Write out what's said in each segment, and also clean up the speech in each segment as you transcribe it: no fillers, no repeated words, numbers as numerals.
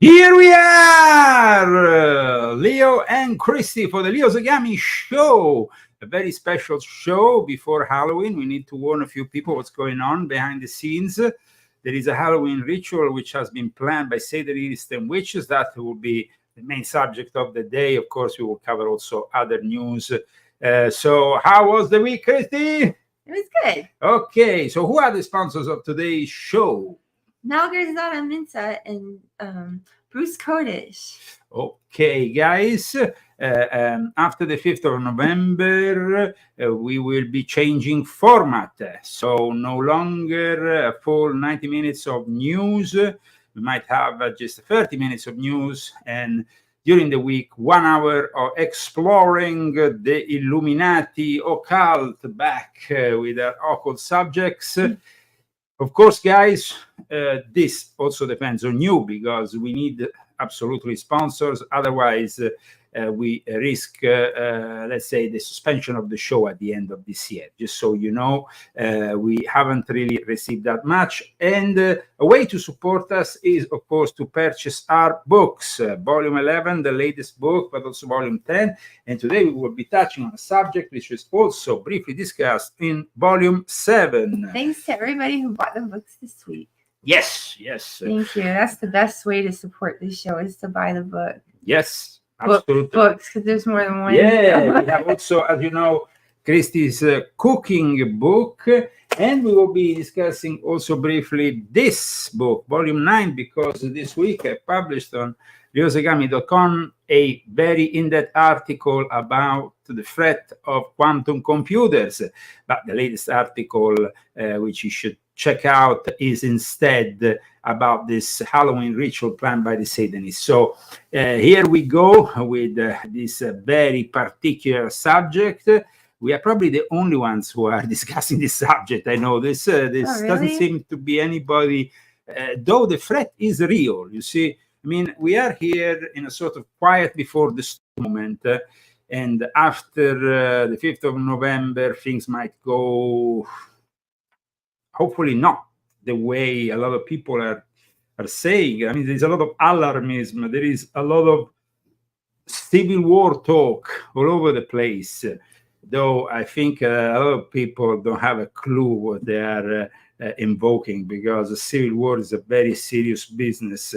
Here we are, Leo and Christy for the Leo Zagami show. A very special show before Halloween. We need to warn a few people what's going on behind the scenes. There is a Halloween ritual which has been planned by Satanists and witches. That will be the main subject of the day. Of course, we will cover also other news. So how was the week, Christy? It was good. Okay, so who are the sponsors of today's show? Nalgarzada Minta and Bruce Kodish. Okay, guys, after the 5th of November, we will be changing format. So no longer a full 90 minutes of news. We might have just 30 minutes of news, and during the week, 1 hour of exploring the Illuminati occult back with our occult subjects. Of course, guys, this also depends on you because we need absolutely sponsors. Otherwise, we risk, let's say, the suspension of the show at the end of this year. Just so you know, we haven't really received that much. And a way to support us is, of course, to purchase our books, Volume 11, the latest book, but also Volume 10. And today we will be touching on a subject which is also briefly discussed in Volume 7. Thanks to everybody who bought the books this week. Yes, yes. Thank you. That's the best way to support this show is to buy the book. Yes, absolutely. Books, because there's more than one. Yeah, we have also, as you know, Christie's cooking book, and we will be discussing also briefly this book, Volume 9, because this week I published on leozagami.com a very in-depth article about the threat of quantum computers. But the latest article, which you should check out, is instead about this Halloween ritual planned by the Satanists. So here we go with this very particular subject. We are probably the only ones who are discussing this subject. I know this really? Doesn't seem to be anybody, though the threat is real. You see, I mean, we are here in a sort of quiet before the storm moment, and after the 5th of November, things might go, hopefully not the way a lot of people are saying. I mean, there's a lot of alarmism. There is a lot of civil war talk all over the place, though I think a lot of people don't have a clue what they are invoking, because a civil war is a very serious business.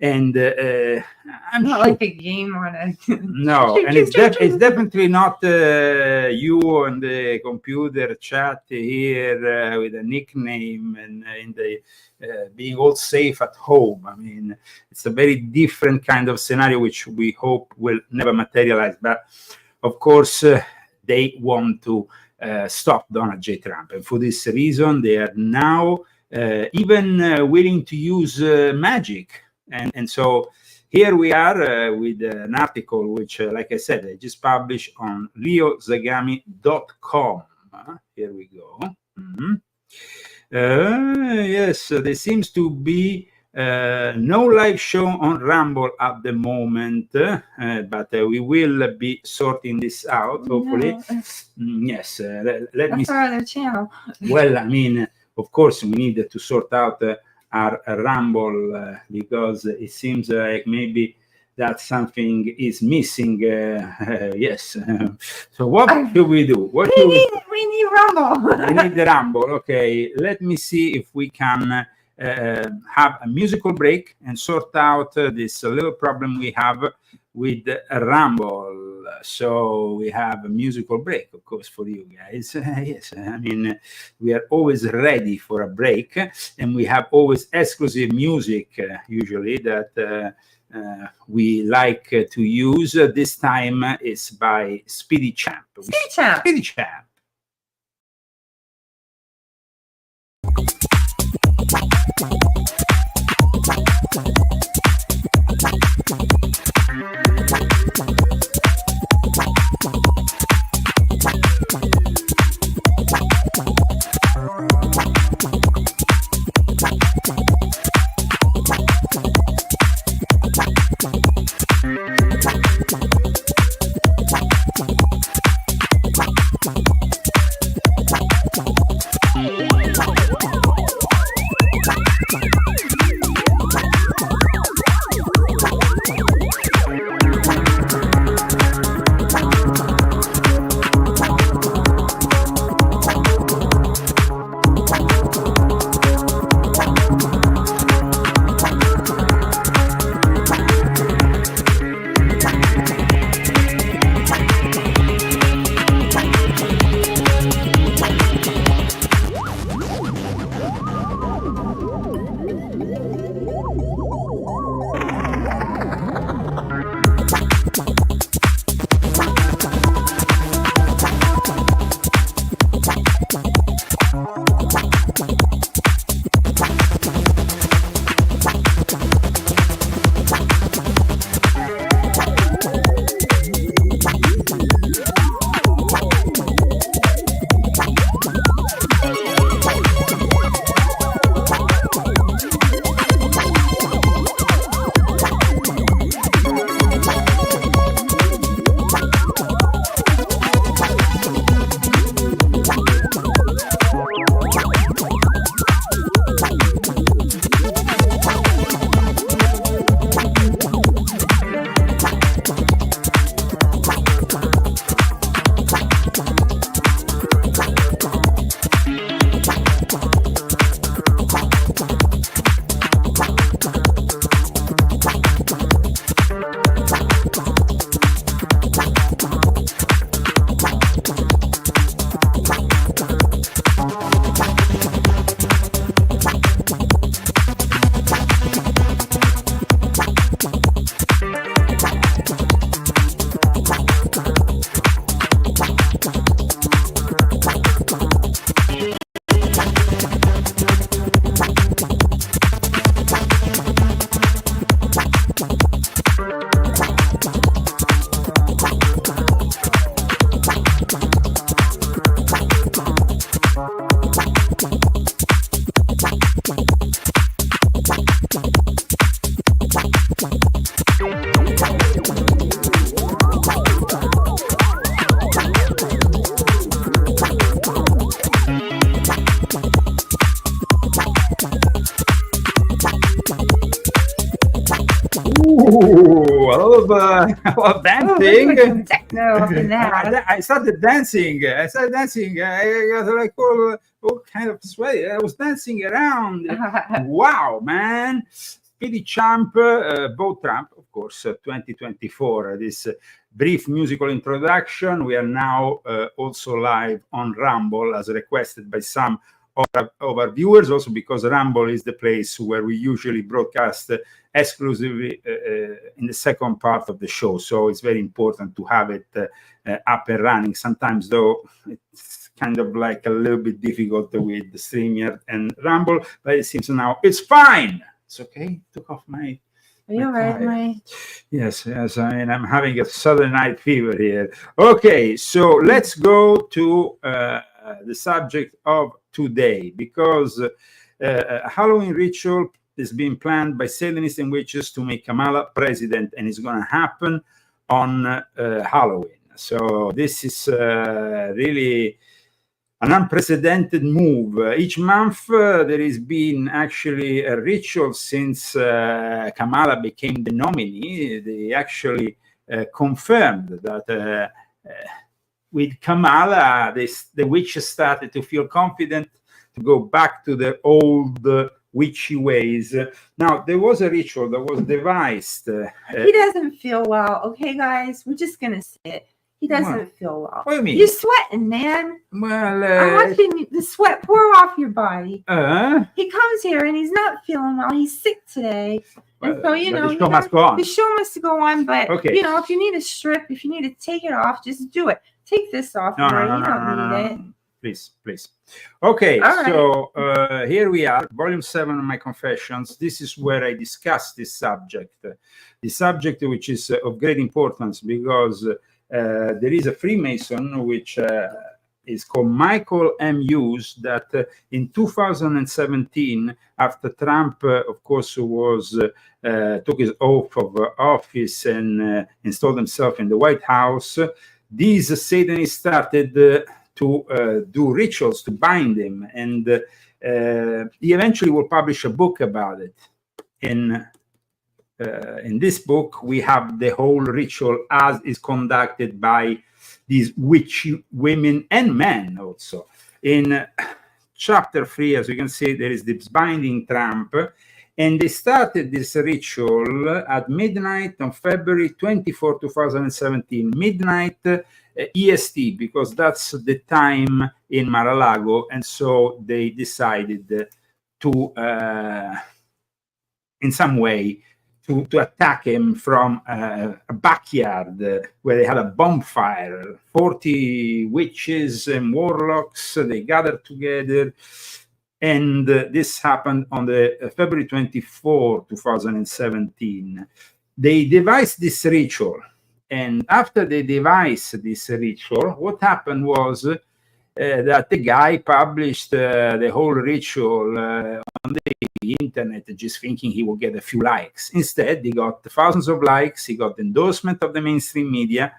And I'm not sure, like a game on it. no, and it's definitely not you on the computer chat here with a nickname and in the being all safe at home. I mean, it's a very different kind of scenario which we hope will never materialize. But of course, they want to stop Donald J. Trump, and for this reason, they are now even willing to use magic. And so here we are with an article which, like I said, I just published on leozagami.com. Here we go. Yes, there seems to be no live show on Rumble at the moment, but we will be sorting this out, hopefully. No. Yes, let me... That's our other channel. Well, I mean, of course, we need to sort out our Rumble because it seems like maybe that something is missing. Yes. So what should we do? We need Rumble. We need the Rumble. Okay. Let me see if we can have a musical break and sort out this little problem we have with Rumble. So we have a musical break, of course, for you guys. Yes, I mean, we are always ready for a break, and we have always exclusive music, usually, that we like to use. This time it's by Speedy Champ. Speedy Champ. Ooh, a lot of dancing. Like some techno up in that. I started dancing. I got like all kind of sweaty. I was dancing around. Wow, man. Speedy Champ, Boat Trump, of course, 2024. This brief musical introduction. We are now also live on Rumble as requested by some of our viewers, also because Rumble is the place where we usually broadcast exclusively in the second part of the show. So it's very important to have it up and running. Sometimes, though, it's kind of like a little bit difficult with the StreamYard and Rumble, but it seems now it's fine. It's okay. Took off my. Are you all right, Yes. I mean, I'm having a Southern night fever here. Okay, so let's go to the subject of today, because a Halloween ritual is being planned by Satanists and witches to make Kamala president, and it's going to happen on Halloween. So this is really an unprecedented move. Each month there has been actually a ritual since Kamala became the nominee. They actually confirmed that with Kamala, the witches started to feel confident to go back to their old witchy ways. Now, there was a ritual that was devised. He doesn't feel well. Okay, guys, we're just going to say it. He doesn't feel well. What do you mean? You're sweating, man. Well, I'm watching the sweat pour off your body. He comes here and he's not feeling well. He's sick today. And so, you know, the show must go on. The show must go on, but, okay. You know, if you need a strip, if you need to take it off, just do it. Take this off. No, you don't need it. Please. Okay, all right. So here we are, volume 7 of my confessions. This is where I discuss this subject. The subject which is of great importance because there is a Freemason which is called Michael M. Hughes that in 2017, after Trump, of course, took his oath of office and installed himself in the White House, these Satanists started to do rituals to bind him, and he eventually will publish a book about it. In this book, we have the whole ritual as is conducted by these witchy women and men also. In chapter 3, as you can see, there is this binding Trump, and they started this ritual at midnight on February 24, 2017, midnight EST, because that's the time in Mar-a-Lago, and so they decided to, in some way, to attack him from a backyard where they had a bonfire. 40 witches and warlocks, they gathered together, and this happened on the February 24, 2017. They devised this ritual, and after they devised this ritual, what happened was that the guy published the whole ritual on the internet, just thinking he will get a few likes. Instead, he got thousands of likes, he got endorsement of the mainstream media,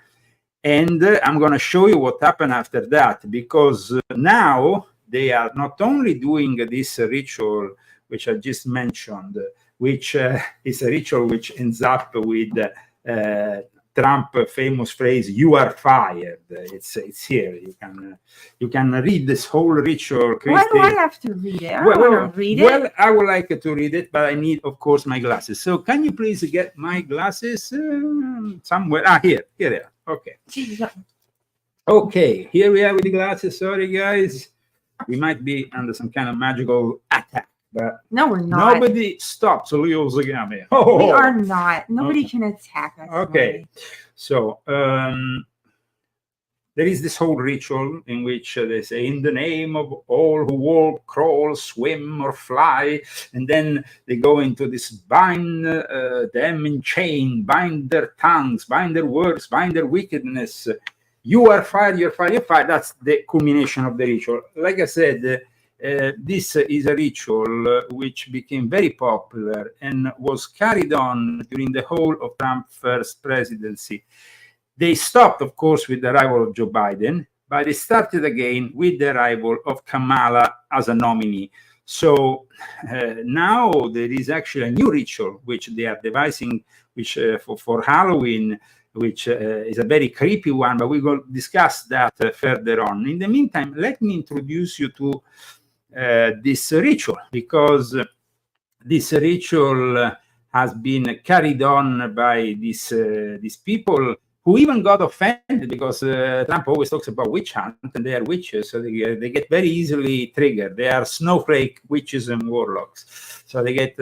and I'm going to show you what happened after that, because now they are not only doing this ritual, which I just mentioned, which is a ritual which ends up with Trump famous phrase, "You are fired." It's here. You can read this whole ritual. Christy. Why do I have to read it? I don't want to read it. Well, I would like to read it, but I need, of course, my glasses. So can you please get my glasses somewhere? Here they are. Okay. Okay, here we are with the glasses. Sorry, guys. We might be under some kind of magical attack. But no, we're not. Nobody stops Leo Zagami. We are not. Nobody can attack us. Okay. So there is this whole ritual in which they say, "In the name of all who walk, crawl, swim, or fly," and then they go into this bind them in chain, bind their tongues, bind their words, bind their wickedness. You are fired, you're fired, you're fired. That's the culmination of the ritual. Like I said, this is a ritual which became very popular and was carried on during the whole of Trump's first presidency. They stopped, of course, with the arrival of Joe Biden, but they started again with the arrival of Kamala as a nominee. So now there is actually a new ritual which they are devising, which for Halloween, which is a very creepy one, but we will discuss that further on. In the meantime, let me introduce you to this ritual, because this ritual has been carried on by these people who even got offended because Trump always talks about witch hunt, and they are witches, so they get very easily triggered. They are snowflake witches and warlocks, so they get.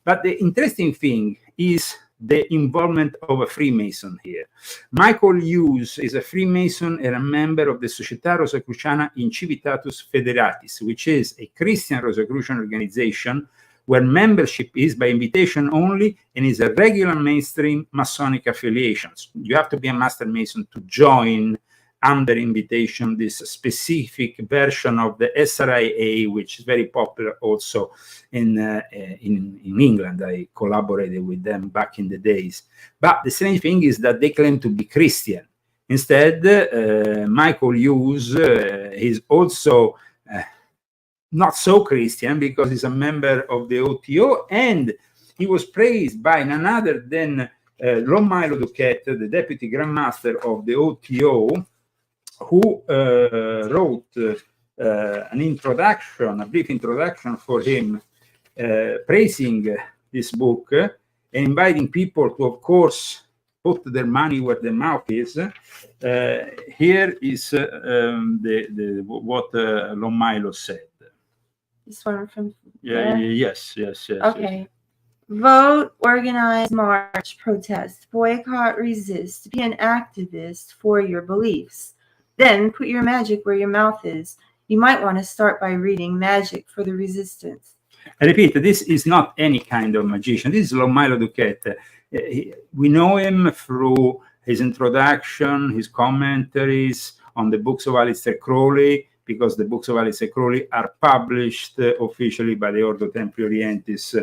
But the interesting thing is the involvement of a Freemason here. Michael Hughes is a Freemason and a member of the Società Rosicruciana in Civitatis Federatis, which is a Christian Rosicrucian organization where membership is by invitation only and is a regular mainstream Masonic affiliation. You have to be a Master Mason to join under invitation this specific version of the SRIA, which is very popular also in England. I collaborated with them back in the days. But the strange thing is that they claim to be Christian. Instead, Michael Hughes is also not so Christian, because he's a member of the OTO, and he was praised by none other than Lon Milo Duquette, the Deputy Grand Master of the OTO, who wrote an introduction, a brief introduction for him, praising this book and inviting people to, of course, put their money where their mouth is. Here is what Lon Milo said. This one from Yes. Okay. Yes. Vote, organize, march, protest, boycott, resist, be an activist for your beliefs. Then put your magic where your mouth is. You might want to start by reading Magic for the Resistance. I repeat, this is not any kind of magician. This is Lon Milo Duquette. We know him through his introduction, his commentaries on the books of Aleister Crowley, because the books of Aleister Crowley are published officially by the Ordo Templi Orientis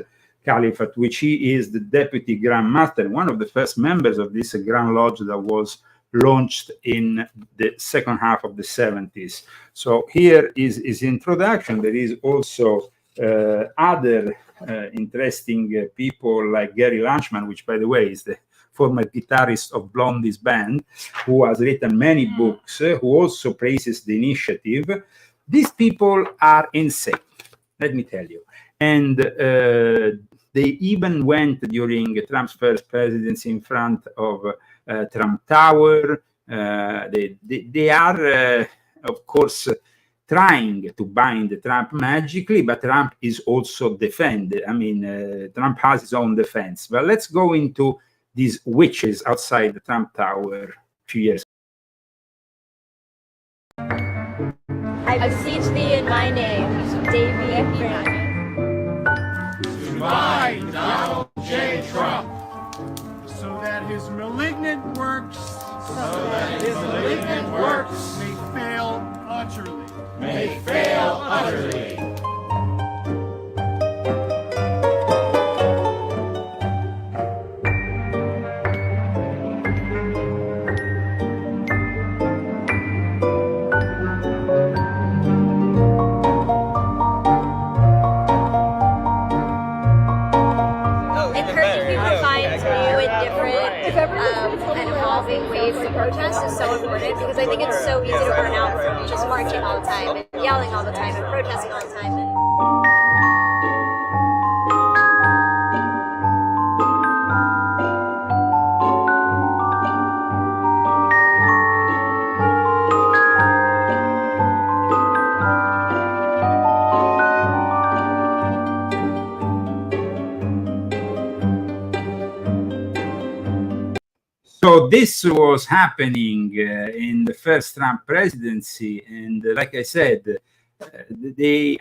Caliphate, which he is the Deputy Grand Master, one of the first members of this Grand Lodge that was launched in the second half of the 70s. So here is his introduction. There is also other interesting people like Gary Lanchman, which, by the way, is the former guitarist of Blondie's band, who has written many books, who also praises the initiative. These people are insane, let me tell you. And they even went during Trump's first presidency in front of Trump Tower. They are, of course, trying to bind Trump magically, but Trump is also defended. I mean, Trump has his own defense. But let's go into these witches outside the Trump Tower a few years ago. I beseech thee in my name, Davy Goodbye, Donald J. Trump. So that his malignant works, may fail utterly. May fail utterly. And evolving ways to protest is so important, because I think it's so easy to burn out from just marching all the time and yelling all the time and protesting all the time. So this was happening in the first Trump presidency, and like I said, the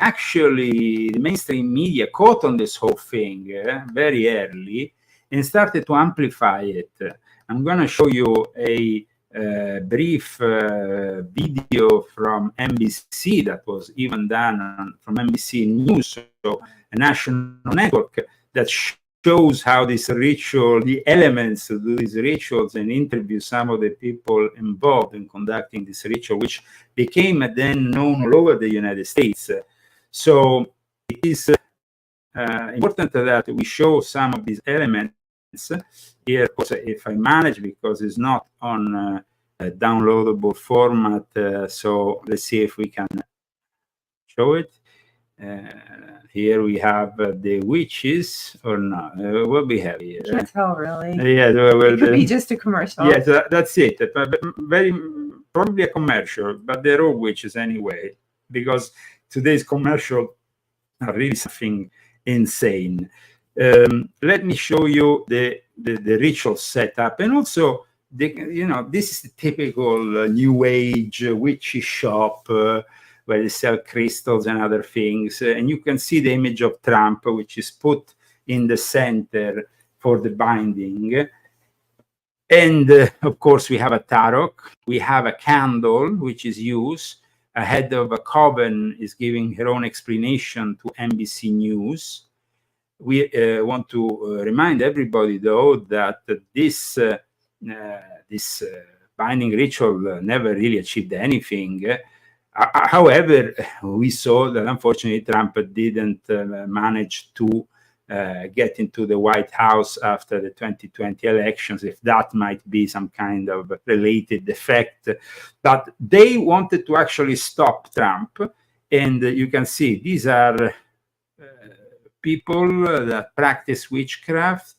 mainstream media caught on this whole thing very early and started to amplify it. I'm going to show you a brief video from NBC that was even done from NBC News, so a national network that shows how this ritual, the elements to do these rituals, and interview some of the people involved in conducting this ritual, which became then known all over the United States. So it is important that we show some of these elements here. Of course, if I manage, because it's not on a downloadable format. So let's see if we can show it. Here we have the witches, or not. What we have here? Can't tell really. Yeah, well, It could be just a commercial. Yes, that's it. But very probably a commercial, but they're all witches anyway, because today's commercial are really something insane. Let me show you the ritual setup, and also this is the typical New Age witchy shop where they sell crystals and other things, and you can see the image of Trump, which is put in the center for the binding. And of course, we have a tarot, we have a candle, which is used. A head of a coven is giving her own explanation to NBC News. We want to remind everybody, though, that this binding ritual never really achieved anything. However, we saw that unfortunately Trump didn't manage to get into the White House after the 2020 elections, if that might be some kind of related effect. But they wanted to actually stop Trump. And you can see these are people that practice witchcraft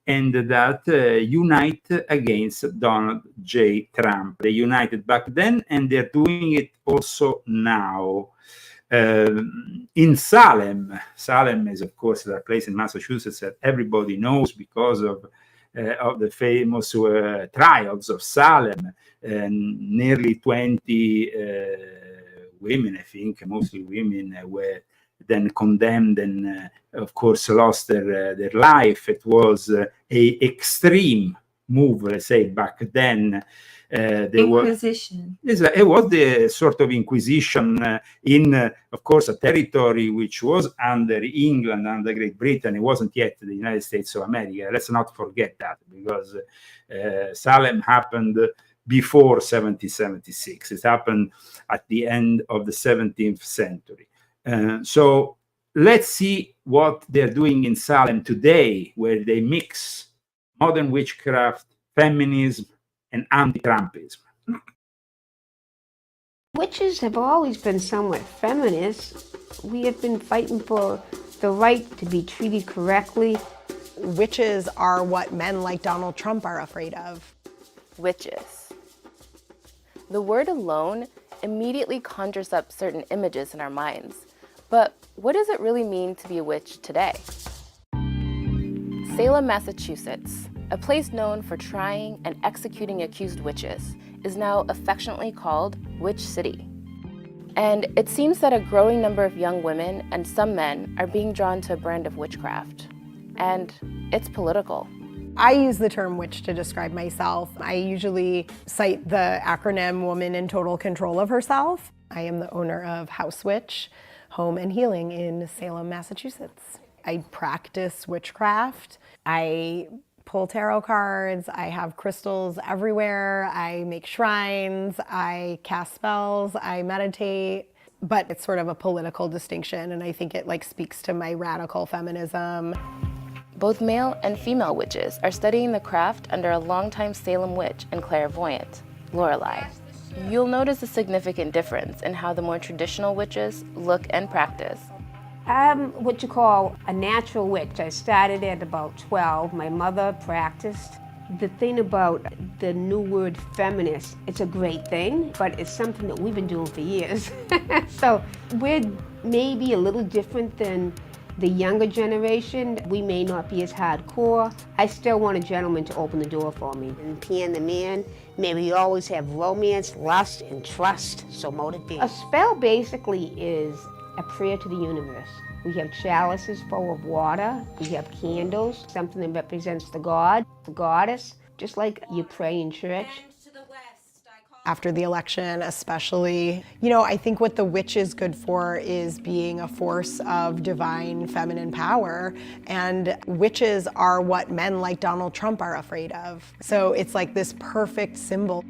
and that unite against Donald J. Trump. They united back then, and they're doing it also now. In Salem is, of course, a place in Massachusetts that everybody knows because of the famous trials of Salem. Nearly 20 women, I think, mostly women, were then condemned and, of course, lost their life. It was a extreme move, let's say, back then. Inquisition. It was the sort of Inquisition in, of course, a territory which was under England, under Great Britain. It wasn't yet the United States of America. Let's not forget that, because Salem happened before 1776. It happened at the end of the 17th century. So let's see what they're doing in Salem today, where they mix modern witchcraft, feminism, and anti-Trumpism. Witches have always been somewhat feminist. We have been fighting for the right to be treated correctly. Witches are what men like Donald Trump are afraid of. Witches. The word alone immediately conjures up certain images in our minds. But what does it really mean to be a witch today? Salem, Massachusetts, a place known for trying and executing accused witches, is now affectionately called Witch City. And it seems that a growing number of young women and some men are being drawn to a brand of witchcraft. And it's political. I use the term witch to describe myself. I usually cite the acronym Woman in Total Control of Herself. I am the owner of House Witch Home and Healing in Salem, Massachusetts. I practice witchcraft. I pull tarot cards. I have crystals everywhere. I make shrines. I cast spells. I meditate. But it's sort of a political distinction, and I think it speaks to my radical feminism. Both male and female witches are studying the craft under a longtime Salem witch and clairvoyant, Lorelei. You'll notice a significant difference in how the more traditional witches look and practice. I'm what you call a natural witch. I started at about 12. My mother practiced. The thing about the new word feminist, it's a great thing, but it's something that we've been doing for years. So we're maybe a little different than the younger generation. We may not be as hardcore. I still want a gentleman to open the door for me. And P and the man, maybe you always have romance, lust, and trust, so mote be. A spell basically is a prayer to the universe. We have chalices full of water. We have candles, something that represents the god, the goddess, just like you pray in church. After the election, especially, I think what the witch is good for is being a force of divine feminine power. And witches are what men like Donald Trump are afraid of. So it's like this perfect symbol.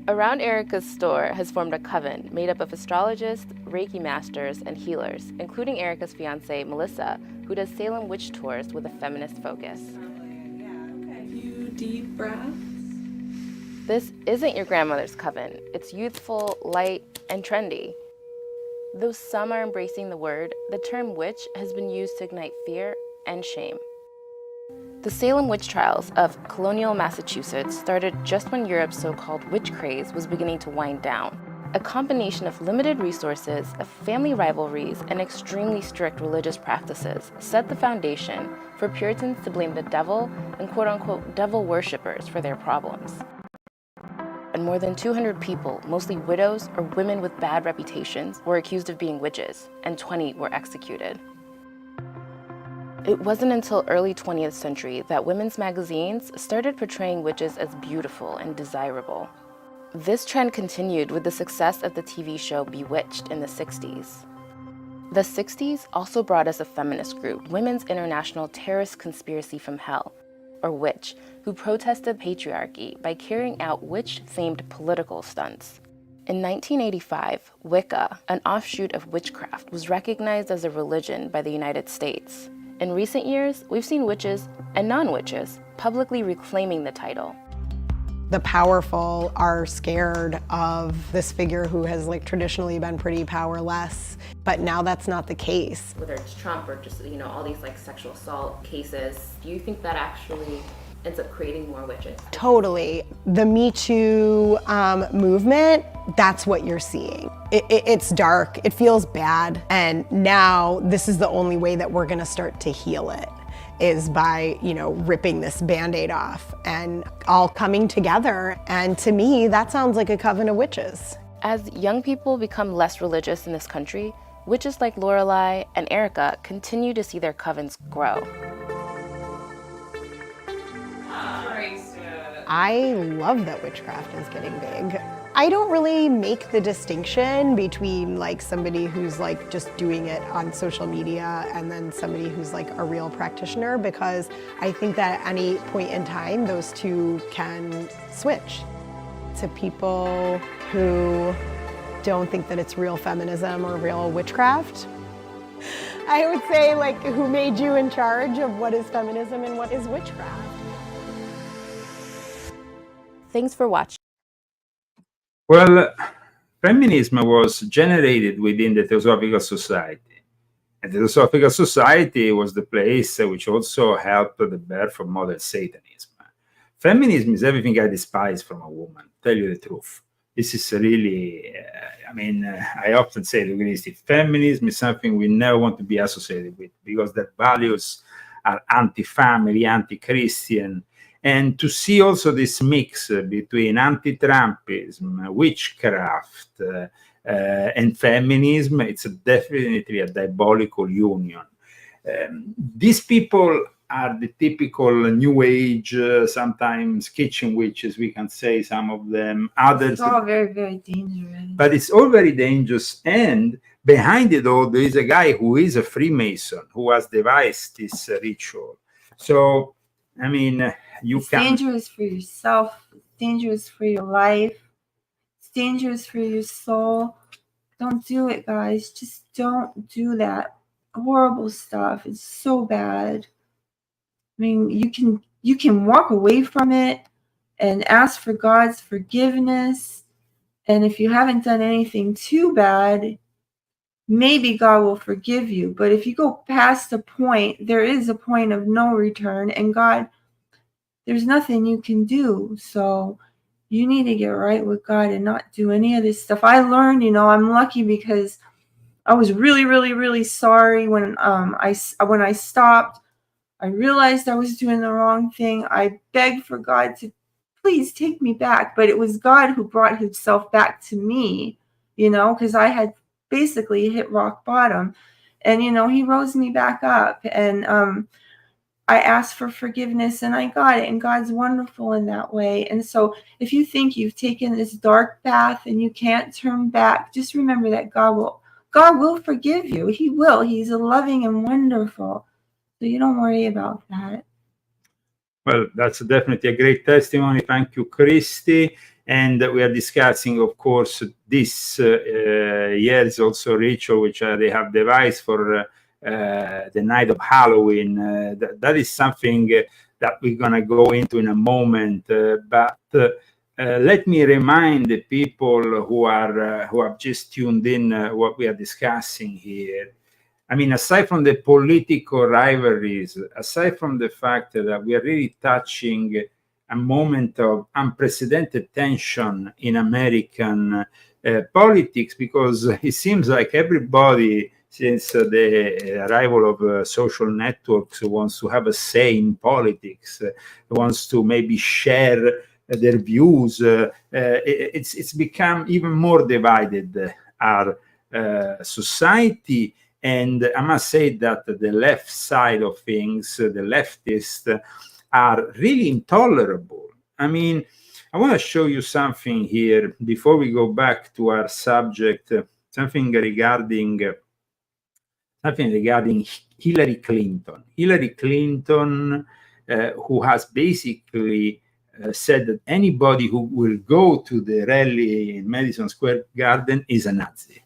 Around Erica's store has formed a coven made up of astrologists, Reiki masters, and healers, including Erica's fiancée, Melissa, who does Salem witch tours with a feminist focus. Few deep breaths. This isn't your grandmother's coven. It's youthful, light, and trendy. Though some are embracing the word, the term witch has been used to ignite fear and shame. The Salem witch trials of colonial Massachusetts started just when Europe's so-called witch craze was beginning to wind down. A combination of limited resources, of family rivalries, and extremely strict religious practices set the foundation for Puritans to blame the devil and quote-unquote devil worshippers for their problems. And more than 200 people, mostly widows or women with bad reputations, were accused of being witches, and 20 were executed. It wasn't until early 20th century that women's magazines started portraying witches as beautiful and desirable. This trend continued with the success of the TV show Bewitched in the 60s. The 60s also brought us a feminist group, Women's International Terrorist Conspiracy from Hell, or WITCH, who protested patriarchy by carrying out witch-themed political stunts. In 1985, Wicca, an offshoot of witchcraft, was recognized as a religion by the United States. In recent years, we've seen witches and non-witches publicly reclaiming the title. The powerful are scared of this figure who has traditionally been pretty powerless, but now that's not the case. Whether it's Trump or just, all these sexual assault cases, do you think that actually ends up creating more witches? Totally. The Me Too movement, that's what you're seeing. It's dark, it feels bad, and now this is the only way that we're gonna start to heal it, is by, ripping this Band-Aid off and all coming together. And to me, that sounds like a coven of witches. As young people become less religious in this country, witches like Lorelei and Erica continue to see their covens grow. I love that witchcraft is getting big. I don't really make the distinction between somebody who's just doing it on social media and then somebody who's a real practitioner, because I think that at any point in time those two can switch. To people who don't think that it's real feminism or real witchcraft, I would say who made you in charge of what is feminism and what is witchcraft? Thanks for watching. Well, feminism was generated within the Theosophical Society. And the Theosophical Society was the place which also helped the birth of modern Satanism. Feminism is everything I despise from a woman, tell you the truth. This is really, I often say to Christy, feminism is something we never want to be associated with, because their values are anti-family, anti-Christian. And to see also this mix between anti-Trumpism, witchcraft, and feminism, it's definitely a diabolical union. These people are the typical New Age, sometimes kitchen witches, we can say, some of them. Others. It's all very, very dangerous. But it's all very dangerous. And behind it all, there is a guy who is a Freemason, who has devised this ritual. So, it's dangerous for yourself, it's dangerous for your life, it's dangerous for your soul. Don't do it, guys. Just don't do that horrible stuff. It's so bad. You can walk away from it and ask for God's forgiveness. And if you haven't done anything too bad, maybe God will forgive you. But if you go past the point, there is a point of no return, and God, there's nothing you can do. So you need to get right with God and not do any of this stuff. I learned, I'm lucky because I was really, really, really sorry when I stopped. I realized I was doing the wrong thing. I begged for God to please take me back, but it was God who brought himself back to me, because I had basically hit rock bottom, and he rose me back up, and I asked for forgiveness and I got it, and God's wonderful in that way. And so if you think you've taken this dark path and you can't turn back, just remember that God will forgive you. He will. He's loving and wonderful. So you don't worry about that. Well, that's definitely a great testimony. Thank you, Christy. And we are discussing, of course, this year's also ritual, which they have devised for the night of Halloween. That is something that we're going to go into in a moment. But let me remind the people who have just tuned in what we are discussing here. I mean, aside from the political rivalries, aside from the fact that we are really touching a moment of unprecedented tension in American politics, because it seems like everybody, since the arrival of social networks, wants to have a say in politics, wants to maybe share their views. It's become even more divided, our society. And I must say that the left side of things, the leftists, are really intolerable. I mean, I want to show you something here before we go back to our subject, something regarding Hillary Clinton. Hillary Clinton, who has basically said that anybody who will go to the rally in Madison Square Garden is a Nazi.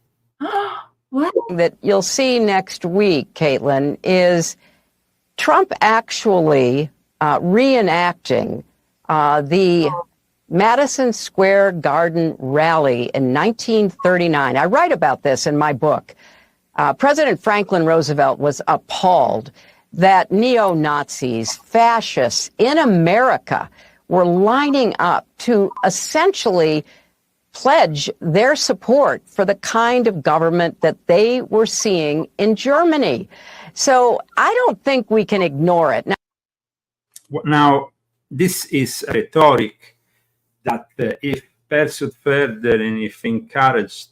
What? That you'll see next week, Caitlin, is Trump actually reenacting the Madison Square Garden rally in 1939. I write about this in my book. President Franklin Roosevelt was appalled that neo-Nazis, fascists in America were lining up to essentially pledge their support for the kind of government that they were seeing in Germany. So I don't think we can ignore it. Now, this is a rhetoric that if pursued further and if encouraged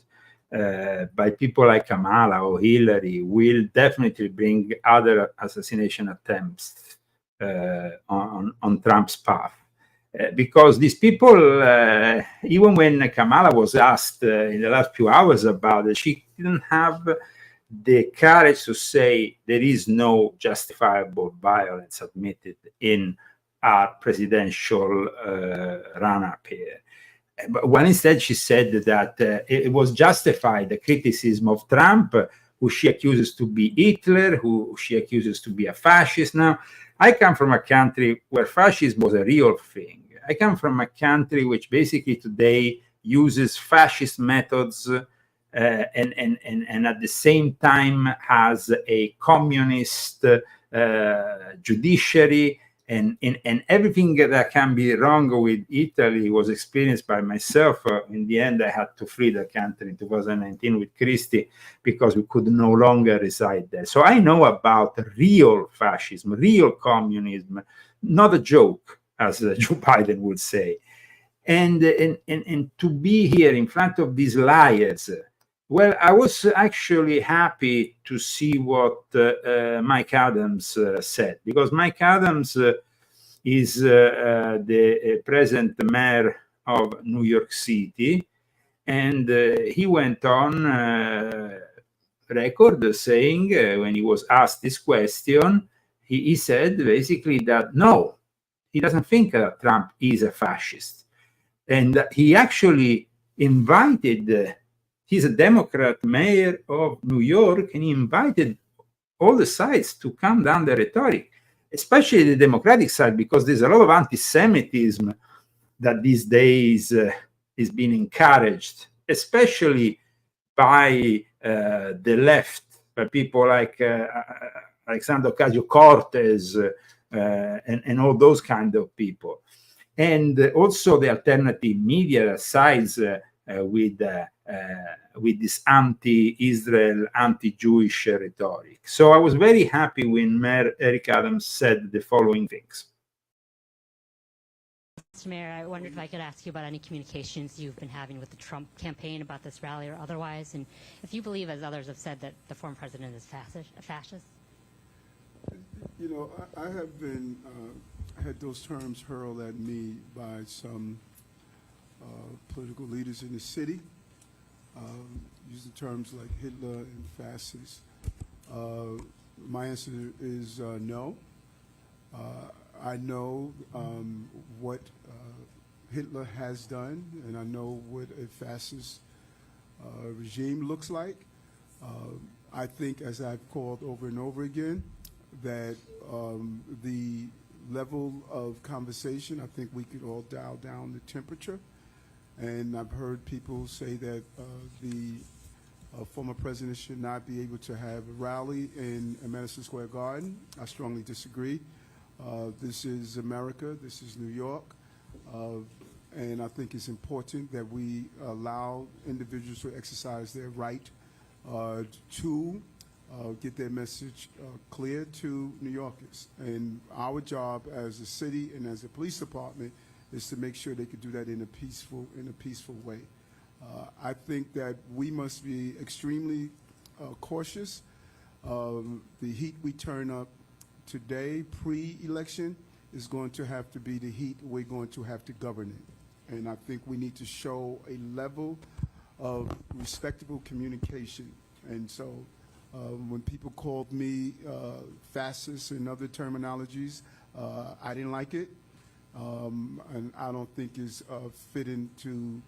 by people like Kamala or Hillary, will definitely bring other assassination attempts on Trump's path. Because these people, even when Kamala was asked in the last few hours about it, she didn't have the courage to say there is no justifiable violence admitted in our presidential run-up here. But when instead she said that it was justified, the criticism of Trump, who she accuses to be Hitler, who she accuses to be a fascist. Now, I come from a country where fascism was a real thing. I come from a country which basically today uses fascist methods and at the same time has a communist judiciary, and everything that can be wrong with Italy was experienced by myself. In the end, I had to flee the country in 2019 with Christie because we could no longer reside there. So I know about real fascism, real communism, not a joke, as Joe Biden would say. And to be here in front of these liars, well, I was actually happy to see what Mike Adams said, because Mike Adams is the present mayor of New York City, and he went on record saying, when he was asked this question, he said basically that no, he doesn't think Trump is a fascist. And he actually invited he's a Democrat mayor of New York, and he invited all the sides to calm down the rhetoric, especially the Democratic side, because there's a lot of anti-Semitism that these days is being encouraged, especially by the left, by people like Alexandria Ocasio-Cortez and all those kind of people. And also the alternative media that sides with this anti-Israel, anti-Jewish rhetoric. So I was very happy when Mayor Eric Adams said the following things. Mr. Mayor, I wondered if I could ask you about any communications you've been having with the Trump campaign about this rally or otherwise, and if you believe, as others have said, that the former president is a fascist. You know, I have been had those terms hurled at me by some political leaders in the city, using terms like Hitler and fascist. My answer is no. I know what Hitler has done, and I know what a fascist regime looks like. I think, as I've called over and over again, that the level of conversation, I think we could all dial down the temperature. And I've heard people say that the former president should not be able to have a rally in Madison Square Garden. I strongly disagree. This is America. This is New York. And I think it's important that we allow individuals to exercise their right to get their message clear to New Yorkers. And our job as a city and as a police department is to make sure they could do that in a peaceful way. I think that we must be extremely cautious. The heat we turn up today, pre-election, is going to have to be the heat we're going to have to govern it. And I think we need to show a level of respectable communication. And so when people called me fascist and other terminologies, I didn't like it. And I don't think it's fitting to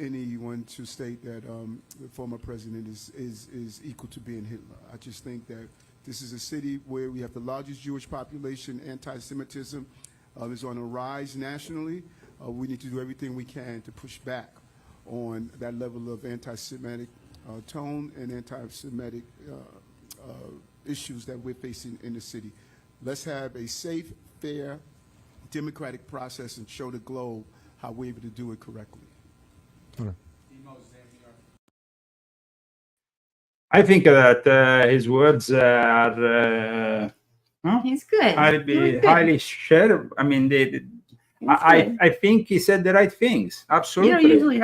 anyone to state that the former president is equal to being Hitler. I just think that this is a city where we have the largest Jewish population. Anti-Semitism is on a rise nationally. We need to do everything we can to push back on that level of anti-Semitic tone and anti-Semitic issues that we're facing in the city. Let's have a safe, fair, democratic process and show the globe how we're able to do it correctly. I think that his words are he's good. Highly shared. I mean, I think he said the right things. Absolutely. You don't usually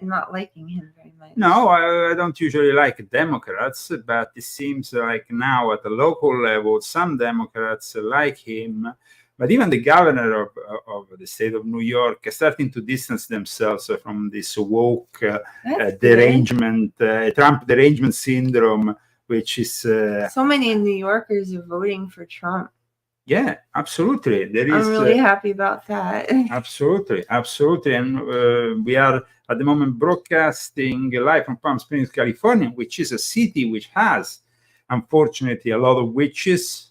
not liking him very much. No, I don't usually like Democrats, but it seems like now at the local level, some Democrats like him. But even the governor of the state of New York is starting to distance themselves from this woke derangement, Trump derangement syndrome, which is... so many New Yorkers are voting for Trump. Yeah, absolutely. I'm really happy about that. Absolutely. And we are at the moment broadcasting live from Palm Springs, California, which is a city which has, unfortunately, a lot of witches,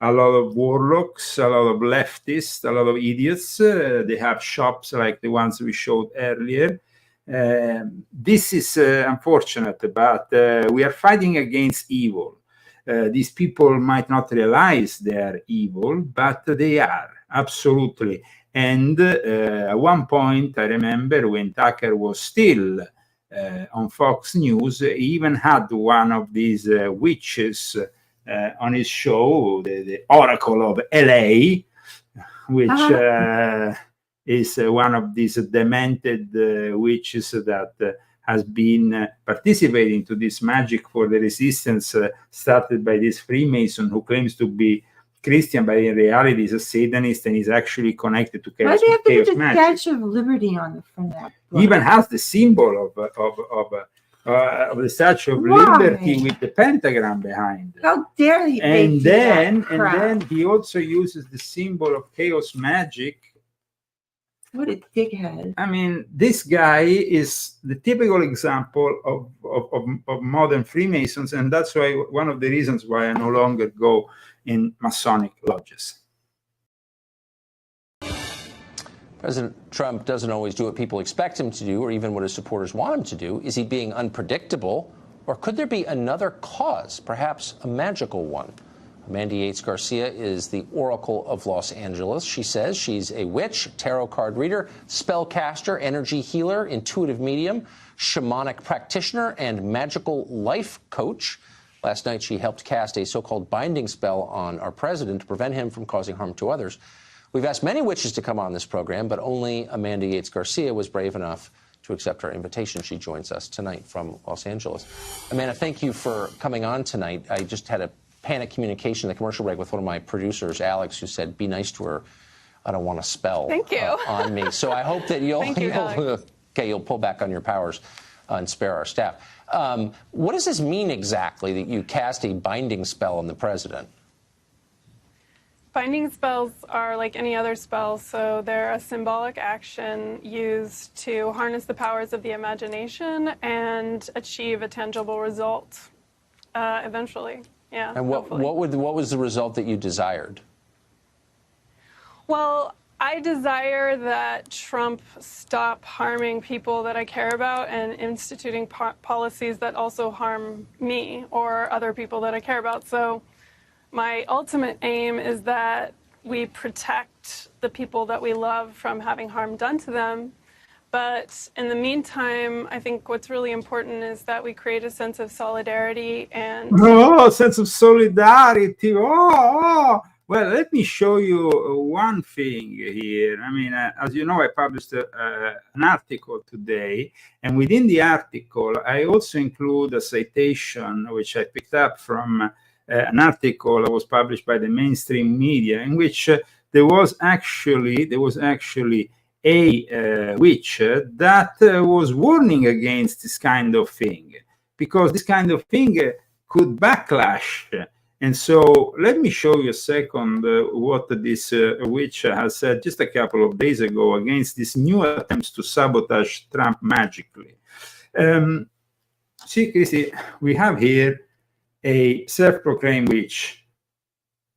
a lot of warlocks, a lot of leftists, a lot of idiots. They have shops like the ones we showed earlier. This is unfortunate, but we are fighting against evil. These people might not realize they are evil, but they are, absolutely. And at one point, I remember when Tucker was still on Fox News, he even had one of these witches on his show, the Oracle of LA, which is one of these demented witches that has been participating to this magic for the resistance started by this Freemason who claims to be Christian, but in reality is a Satanist and is actually connected to chaos, Why do you have to put the magic. Statue of Liberty on the front of that book? He even has the symbol of the Statue of Liberty with the pentagram behind. How dare he? And then he also uses the symbol of chaos magic. What a dickhead. I mean, this guy is the typical example of modern Freemasons, and that's why one of the reasons why I no longer go in Masonic lodges. President Trump doesn't always do what people expect him to do or even what his supporters want him to do. Is he being unpredictable, or could there be another cause, perhaps a magical one? Amanda Yates Garcia is the Oracle of Los Angeles. She says she's a witch, tarot card reader, spellcaster, energy healer, intuitive medium, shamanic practitioner, and magical life coach. Last night, she helped cast a so-called binding spell on our president to prevent him from causing harm to others. We've asked many witches to come on this program, but only Amanda Yates Garcia was brave enough to accept our invitation. She joins us tonight from Los Angeles. Amanda, thank you for coming on tonight. I just had a panic communication, the commercial break, with one of my producers, Alex, who said, be nice to her. I don't want to spell on me. So I hope that you'll pull back on your powers and spare our staff. What does this mean exactly, that you cast a binding spell on the president? Binding spells are like any other spell, so they're a symbolic action used to harness the powers of the imagination and achieve a tangible result eventually. Yeah. And what was the result that you desired? Well, I desire that Trump stop harming people that I care about and instituting policies that also harm me or other people that I care about. So my ultimate aim is that we protect the people that we love from having harm done to them. But in the meantime, I think what's really important is that we create a sense of solidarity and... Oh, sense of solidarity. Oh. Well, let me show you one thing here. I mean, as you know, I published an article today, and within the article, I also include a citation, which I picked up from an article that was published by the mainstream media, in which there was actually a witch that was warning against this kind of thing, because this kind of thing could backlash. And so let me show you a second what this witch has said just a couple of days ago against these new attempts to sabotage Trump magically. See, Christy, we have here a self-proclaimed witch,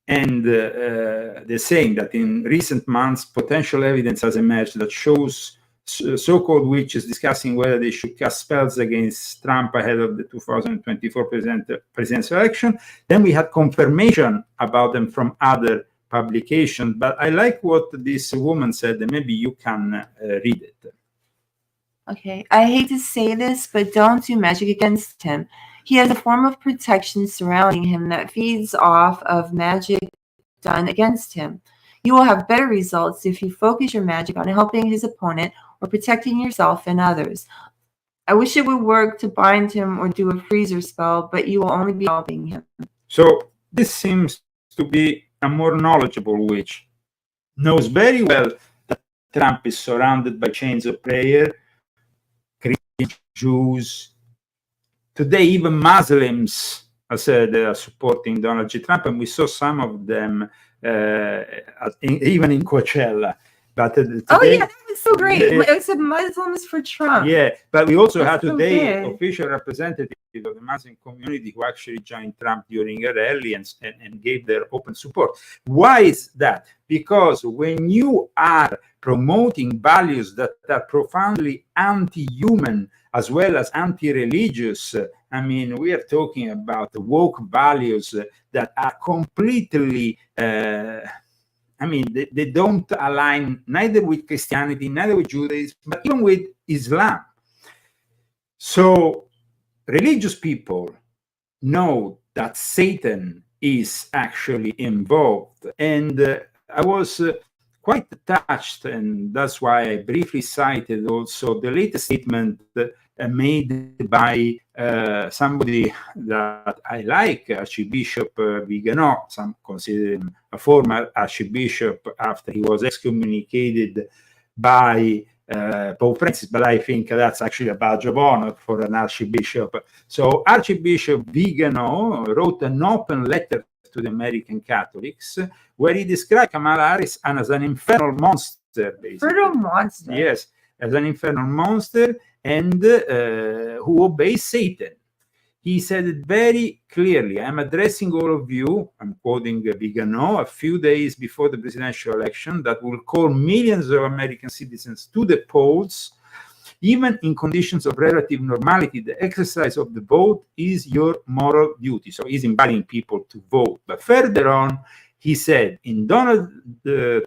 and they're saying that in recent months, potential evidence has emerged that shows so-called witches discussing whether they should cast spells against Trump ahead of the 2024 presidential election. Then we had confirmation about them from other publications, but I like what this woman said, and maybe you can read it. Okay, I hate to say this, but don't do magic against him. He has a form of protection surrounding him that feeds off of magic done against him. You will have better results if you focus your magic on helping his opponent or protecting yourself and others. I wish it would work to bind him or do a freezer spell, but you will only be helping him. So this seems to be a more knowledgeable witch. Knows very well that Trump is surrounded by chains of prayer, Christians, Jews. Today, even Muslims, I said, are supporting Donald J. Trump, and we saw some of them even in Coachella. But today, oh yeah, that was so great. It said Muslims for Trump. Yeah, but we also had so today big. official representatives of the Muslim community who actually joined Trump during a rally and gave their open support. Why is that? Because when you are promoting values that are profoundly anti-human as well as anti-religious, I mean, we are talking about woke values that are completely I mean, they don't align neither with Christianity, neither with Judaism, but even with Islam. So religious people know that Satan is actually involved. And I was quite touched, and that's why I briefly cited also the latest statement made by somebody that I like, Archbishop Vigano. Some consider him a former archbishop after he was excommunicated by Pope Francis, but I think that's actually a badge of honor for an archbishop. So Archbishop Vigano wrote an open letter to the American Catholics where he described Kamala Harris as an infernal monster, basically. Infernal monster? Yes, as an infernal monster, and who obeys Satan. He said it very clearly. I'm addressing all of you, I'm quoting Vigano, a few days before the presidential election that will call millions of American citizens to the polls. Even in conditions of relative normality, the exercise of the vote is your moral duty. So he's inviting people to vote. But further on, he said, in Donald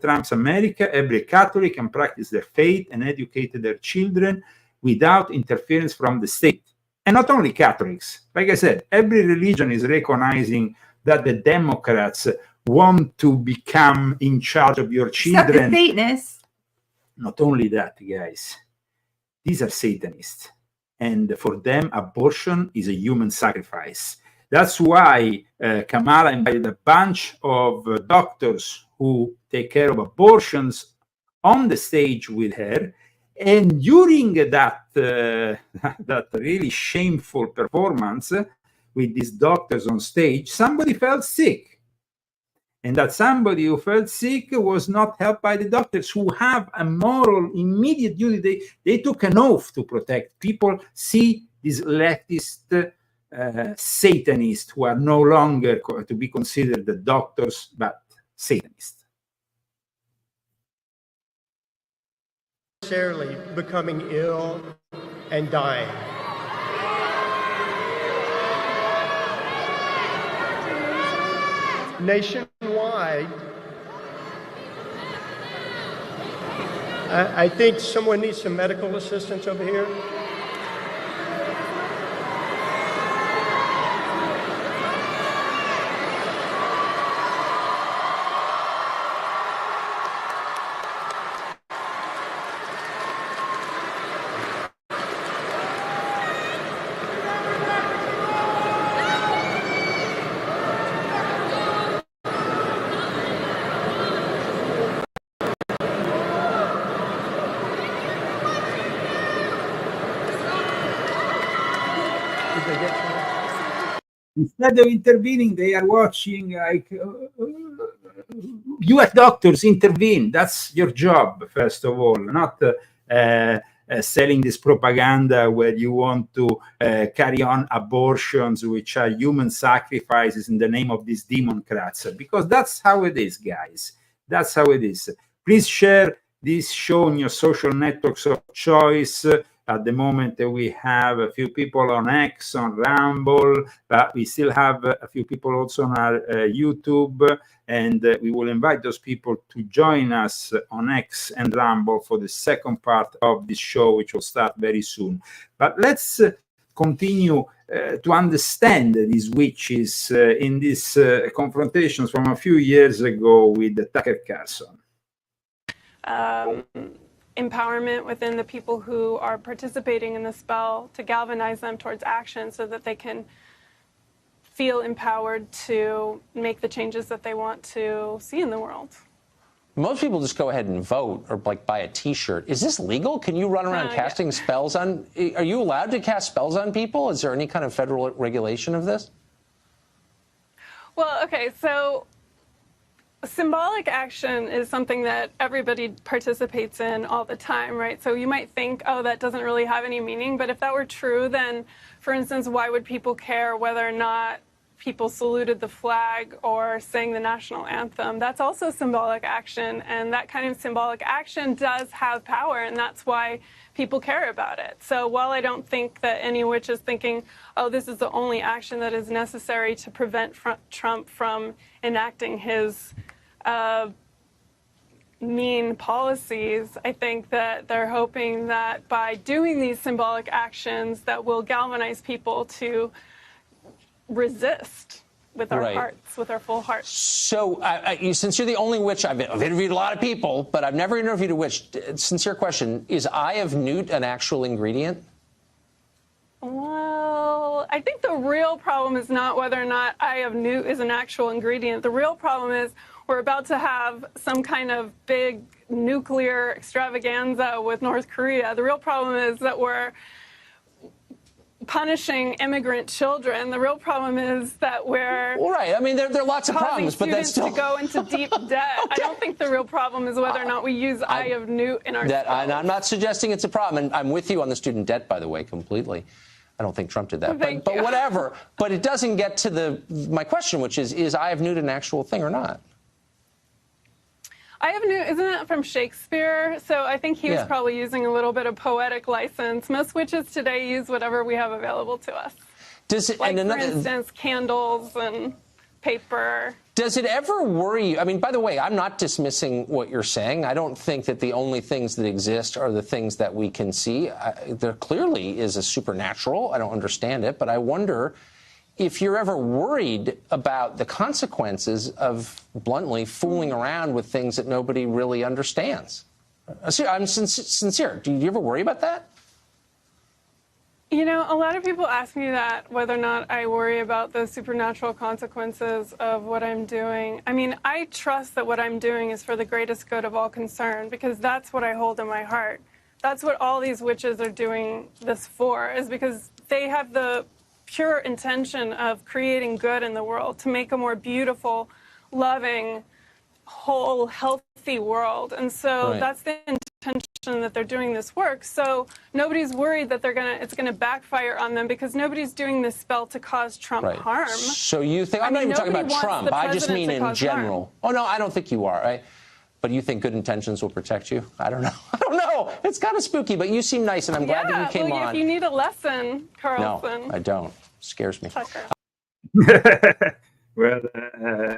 Trump's America, every Catholic can practice their faith and educate their children without interference from the state. And not only Catholics. Like I said, every religion is recognizing that the Democrats want to become in charge of your children. Except the Satanists. Not only that, guys. These are Satanists. And for them, abortion is a human sacrifice. That's why Kamala invited a bunch of doctors who take care of abortions on the stage with her. And during that really shameful performance with these doctors on stage, somebody fell sick. and that somebody who felt sick was not helped by the doctors who have a moral immediate duty. They took an oath to protect people. See these leftist Satanists who are no longer to be considered the doctors, but Satanists. Necessarily becoming ill and dying. Nationwide, I think someone needs some medical assistance over here. Instead of intervening, they are watching, like, you as doctors intervene. That's your job, first of all, not selling this propaganda where you want to carry on abortions, which are human sacrifices in the name of these Democrats, because that's how it is, guys. That's how it is. Please share this show on your social networks of choice. At the moment, we have a few people on X, on Rumble, but we still have a few people also on our YouTube, and we will invite those people to join us on X and Rumble for the second part of this show, which will start very soon. But let's continue to understand these witches in these confrontations from a few years ago with Tucker Carlson. Empowerment within the people who are participating in the spell to galvanize them towards action so that they can feel empowered to make the changes that they want to see in the world. Most people just go ahead and vote or like buy a T-shirt. Is this legal? Can you run around casting spells on? Are you allowed to cast spells on people? Is there any kind of federal regulation of this? Well, okay, so symbolic action is something that everybody participates in all the time, right? So you might think, oh, that doesn't really have any meaning. But if that were true, then, for instance, why would people care whether or not people saluted the flag or sang the national anthem? That's also symbolic action. And that kind of symbolic action does have power. And that's why people care about it. So while I don't think that any witch is thinking, oh, this is the only action that is necessary to prevent Trump from enacting his mean policies, I think that they're hoping that by doing these symbolic actions that will galvanize people to resist with our hearts, with our full hearts. So since you're the only witch, I've interviewed a lot of people, but I've never interviewed a witch. Sincere question, is eye of newt an actual ingredient? Well, I think the real problem is not whether or not eye of newt is an actual ingredient. The real problem is we're about to have some kind of big nuclear extravaganza with North Korea. The real problem is that we're punishing immigrant children. The real problem is that we're right. I mean, there are lots of problems, but that's still to go into deep debt. Okay. I don't think the real problem is whether or not we use eye of newt in our I'm not suggesting it's a problem, and I'm with you on the student debt, by the way, completely. I don't think Trump did that, but whatever. But it doesn't get to my question, which is eye of newt an actual thing or not? Eye of newt, isn't that from Shakespeare? So I think he was probably using a little bit of poetic license. Most witches today use whatever we have available to us. For instance, candles and paper. Does it ever worry you? I mean, by the way, I'm not dismissing what you're saying. I don't think that the only things that exist are the things that we can see. There clearly is a supernatural. I don't understand it, but I wonder if you're ever worried about the consequences of, bluntly, fooling around with things that nobody really understands. I'm sincere. Do you ever worry about that? You know, a lot of people ask me that, whether or not I worry about the supernatural consequences of what I'm doing. I mean, I trust that what I'm doing is for the greatest good of all concerned, because that's what I hold in my heart. That's what all these witches are doing this for, is because they have the pure intention of creating good in the world, to make a more beautiful loving, whole, healthy world. And so that's the intention that they're doing this work. So nobody's worried that it's gonna backfire on them, because nobody's doing this spell to cause Trump harm. So you think, I'm not even talking about Trump, I just mean in general. Oh no, I don't think you are. But you think good intentions will protect you? I don't know. I don't know. It's kind of spooky, but you seem nice, and I'm glad that you came on. If you need a lesson, Carlson. No, I don't. Scares me. Well,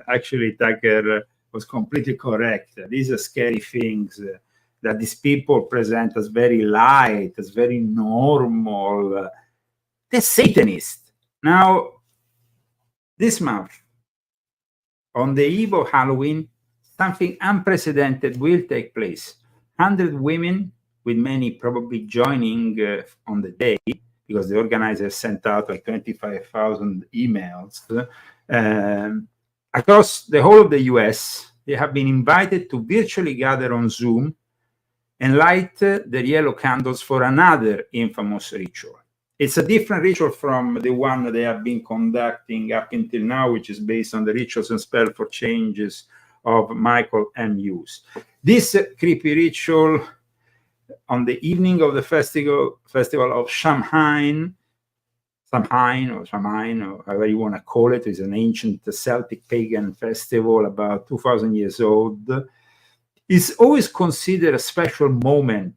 actually, Tucker was completely correct. These are scary things that these people present as very light, as very normal. They're Satanists. Now, this month, on the eve of Halloween, something unprecedented will take place. 100 women, with many probably joining on the day, because the organizers sent out like 25,000 emails. Across the whole of the US, they have been invited to virtually gather on Zoom and light their yellow candles for another infamous ritual. It's a different ritual from the one they have been conducting up until now, which is based on the rituals and spell for changes of Michael M. Hughes. This creepy ritual on the evening of the festival of Samhain, or however you want to call it, is an ancient Celtic pagan festival about 2,000 years old, is always considered a special moment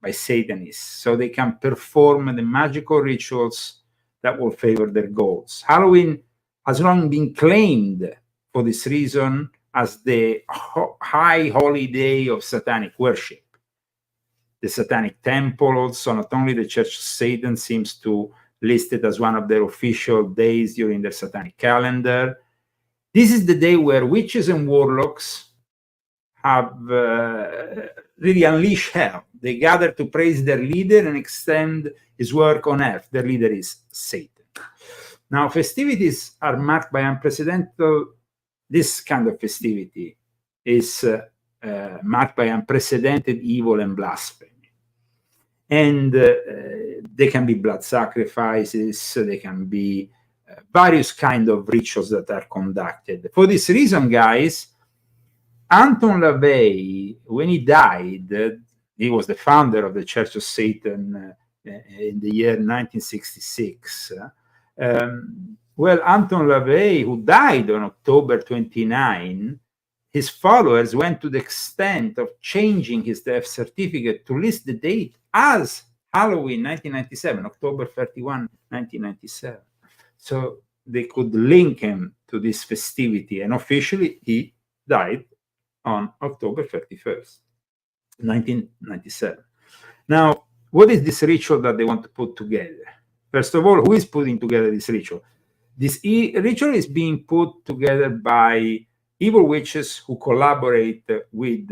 by Satanists, so they can perform the magical rituals that will favor their goals. Halloween has long been claimed for this reason as the high holy day of satanic worship. The Satanic Temple also, not only the Church of Satan, seems to list it as one of their official days during their satanic calendar. This is the day where witches and warlocks have really unleashed hell. They gather to praise their leader and extend his work on earth. Their leader is Satan. Now, festivities are marked by unprecedented. This kind of festivity is marked by unprecedented evil and blasphemy. And they can be blood sacrifices, they can be various kind of rituals that are conducted. For this reason, guys, Anton LaVey, when he died, he was the founder of the Church of Satan in the year 1966. Well, Anton LaVey, who died on October 29, his followers went to the extent of changing his death certificate to list the date as Halloween 1997, October 31, 1997. So they could link him to this festivity, and officially he died on October 31st, 1997. Now, what is this ritual that they want to put together? First of all, who is putting together this ritual? This ritual is being put together by evil witches who collaborate with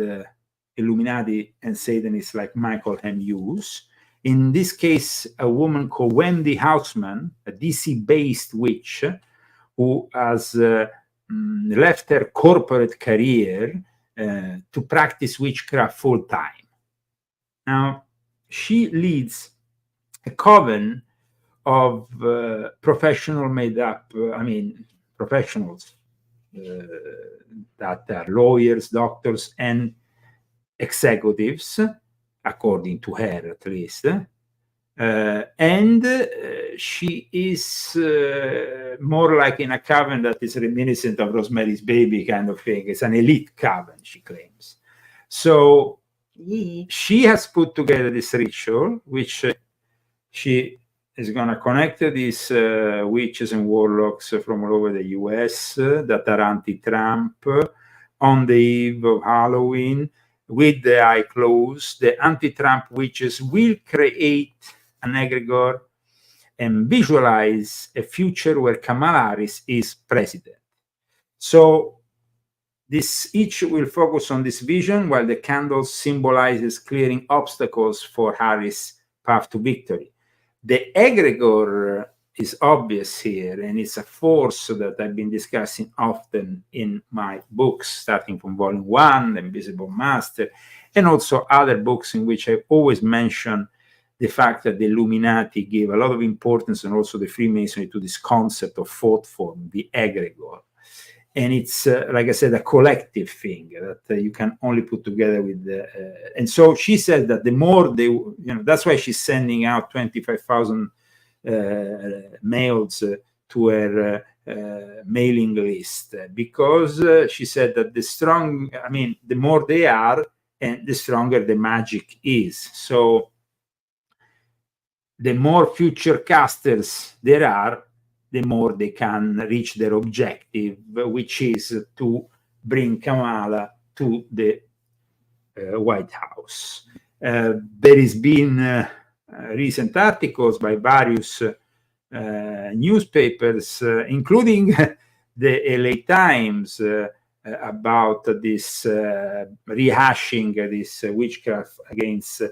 Illuminati and Satanists like Michael M. Hughes. In this case, a woman called Wendy Hausman, a DC-based witch who has left her corporate career to practice witchcraft full-time. Now, she leads a coven of professionals that are lawyers, doctors, and executives, according to her at least. And she is more like in a coven that is reminiscent of Rosemary's Baby kind of thing. It's an elite coven, she claims. So she has put together this ritual, which she is going to connect these witches and warlocks from all over the US that are anti-Trump on the eve of Halloween with the eye closed. The anti-Trump witches will create an egregore and visualize a future where Kamala Harris is president. So this each will focus on this vision, while the candle symbolizes clearing obstacles for Harris' path to victory. The egregore is obvious here, and it's a force that I've been discussing often in my books, starting from Volume 1, The Invisible Master, and also other books in which I always mention the fact that the Illuminati gave a lot of importance, and also the Freemasonry, to this concept of fourth form, the egregore. and it's like I said, a collective thing that you can only put together with and so she said that the more they, that's why she's sending out 25,000 mails to her mailing list, because she said that the more they are, and the stronger the magic is. So the more future casters there are, the more they can reach their objective, which is to bring Kamala to the White House. There has been recent articles by various newspapers, including the LA Times, about this rehashing this witchcraft against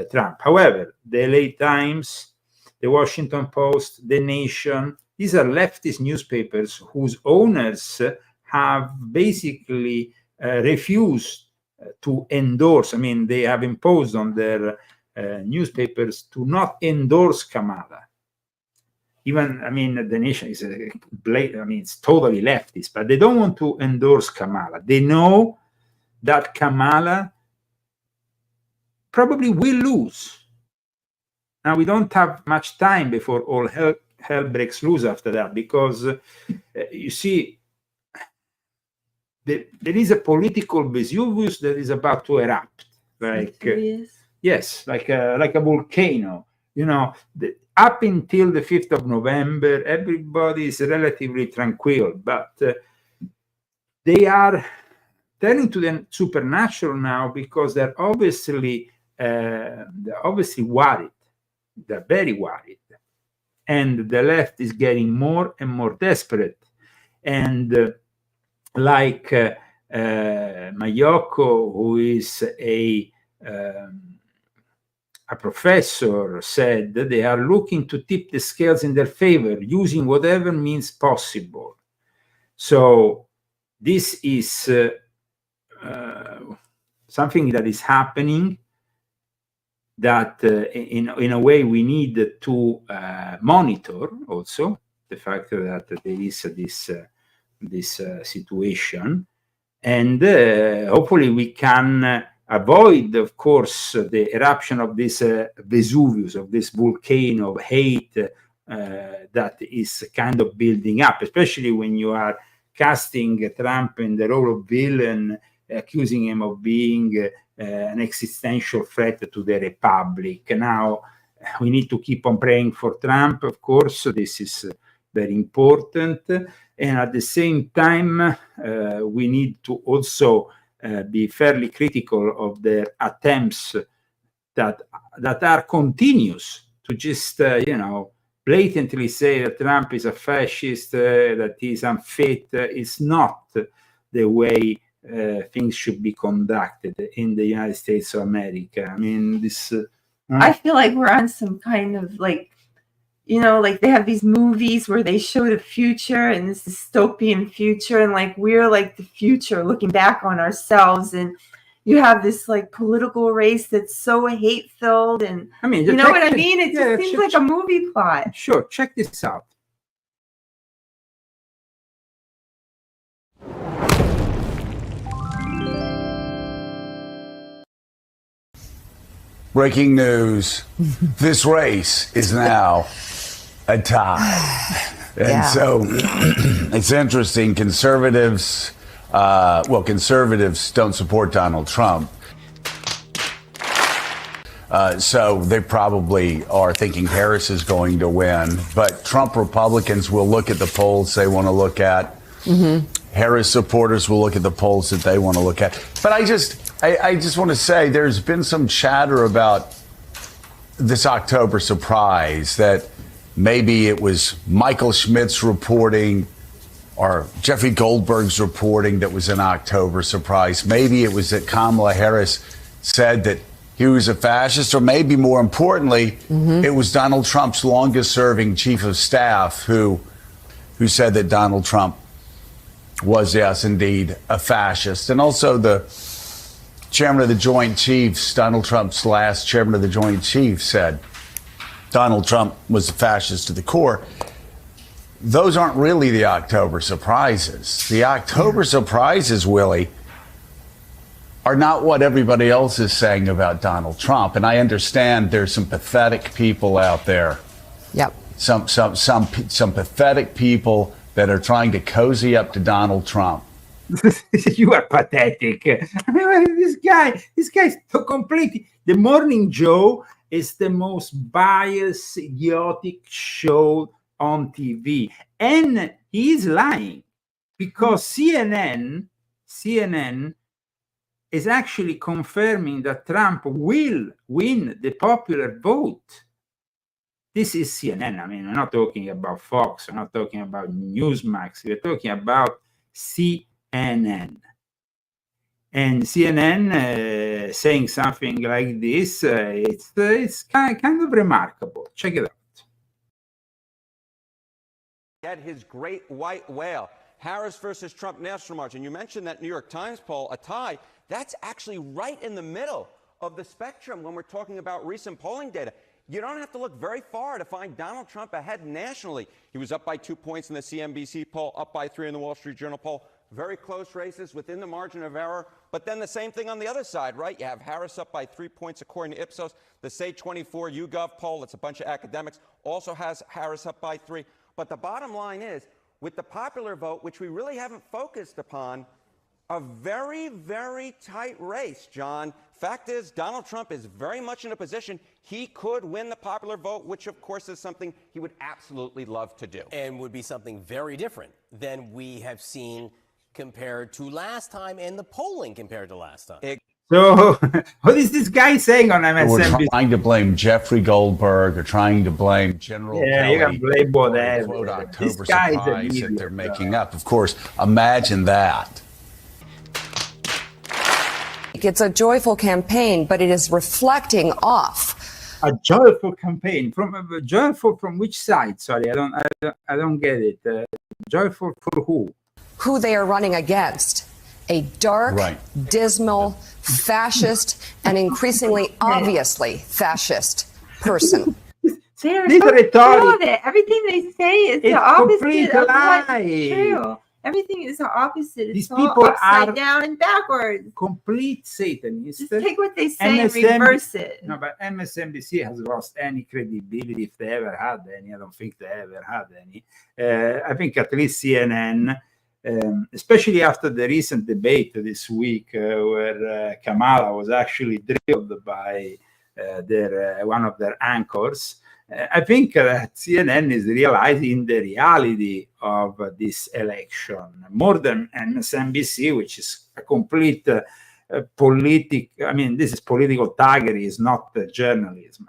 Trump. However, the LA Times, the Washington Post, The Nation, these are leftist newspapers whose owners have basically refused to endorse. They have imposed on their newspapers to not endorse Kamala. Even, The Nation is it's totally leftist, but they don't want to endorse Kamala. They know that Kamala probably will lose. Now, we don't have much time before all hell breaks loose after that, because you see, there is a political Vesuvius that is about to erupt, yes, like a volcano. Up until the 5th of November, everybody is relatively tranquil, but they are turning to the supernatural now, because they're obviously worried. They're very worried. And the left is getting more and more desperate. And like Mayoko, who is a professor, said, that they are looking to tip the scales in their favor, using whatever means possible. So this is something that is happening, that in a way we need to monitor also the fact that there is this situation, and hopefully we can avoid, of course, the eruption of this Vesuvius, of this volcano of hate that is kind of building up, especially when you are casting Trump in the role of villain, accusing him of being an existential threat to the Republic. Now, we need to keep on praying for Trump, of course. This is very important. And at the same time, we need to also be fairly critical of their attempts that are continuous to just, blatantly say that Trump is a fascist, that he's unfit. It's not the way things should be conducted in the United States of America. I feel like we're on some kind of like they have these movies where they show the future and this dystopian future, and like we're like the future looking back on ourselves, and you have this like political race that's so hate filled, and you know what I mean? It just seems like a movie plot. Sure, check this out. Breaking news. This race is now a tie. And so it's interesting. Conservatives don't support Donald Trump. So they probably are thinking Harris is going to win. But Trump Republicans will look at the polls they want to look at. Harris supporters will look at the polls that they want to look at. But I just want to say there's been some chatter about this October surprise, that maybe it was Michael Schmidt's reporting or Jeffrey Goldberg's reporting that was an October surprise. Maybe it was that Kamala Harris said that he was a fascist, or maybe more importantly, it was Donald Trump's longest serving chief of staff who said that Donald Trump was, yes, indeed, a fascist. And also the chairman of the Joint Chiefs, Donald Trump's last chairman of the Joint Chiefs, said Donald Trump was a fascist to the core. those aren't really the October surprises. The October surprises, Willie, are not what everybody else is saying about Donald Trump. And I understand there's some pathetic people out there. Yep. Some pathetic people that are trying to cozy up to Donald Trump. You are pathetic. I mean, this guy's so completely. The Morning Joe is the most biased, idiotic show on TV, and he is lying because CNN is actually confirming that Trump will win the popular vote. This is CNN. I mean, we're not talking about Fox. We're not talking about Newsmax. We're talking about CNN. And CNN saying something like this, it's kind of remarkable. Check it out. Get his great white whale. Harris versus Trump national march. And you mentioned that New York Times poll, a tie. That's actually right in the middle of the spectrum when we're talking about recent polling data. You don't have to look very far to find Donald Trump ahead nationally. He was up by 2 points in the CNBC poll, up by 3 in the Wall Street Journal poll. Very close races within the margin of error. But then the same thing on the other side, right? You have Harris up by 3 points according to Ipsos. The Say 24 YouGov poll, it's a bunch of academics, also has Harris up by 3. But the bottom line is, with the popular vote, which we really haven't focused upon, a very, very tight race, John. Fact is, Donald Trump is very much in a position he could win the popular vote, which, of course, is something he would absolutely love to do. And would be something very different than we have seen compared to last time and the polling compared to last time. So, what is this guy saying on MSNBC? We're trying to blame Jeffrey Goldberg or trying to blame General Kelly. You can blame whatever. Quote, October surprise that they're making up. Of course, imagine that. It's a joyful campaign, but it is reflecting off. A joyful campaign from which side? Sorry, I don't get it. Joyful for who? Who they are running against. A dark, dismal, fascist, and increasingly obviously fascist person. They're so full of it. Everything they say is the opposite of what's true. Everything is the opposite. It's all people upside are down and backwards. Complete Satanists. Just take what they say and reverse it. No, but MSNBC has lost any credibility if they ever had any. I don't think they ever had any. I think at least CNN, especially after the recent debate this week where Kamala was actually drilled by one of their anchors, I think that CNN is realizing the reality of this election more than MSNBC, which is a complete I mean, this is political thuggery, it's not journalism.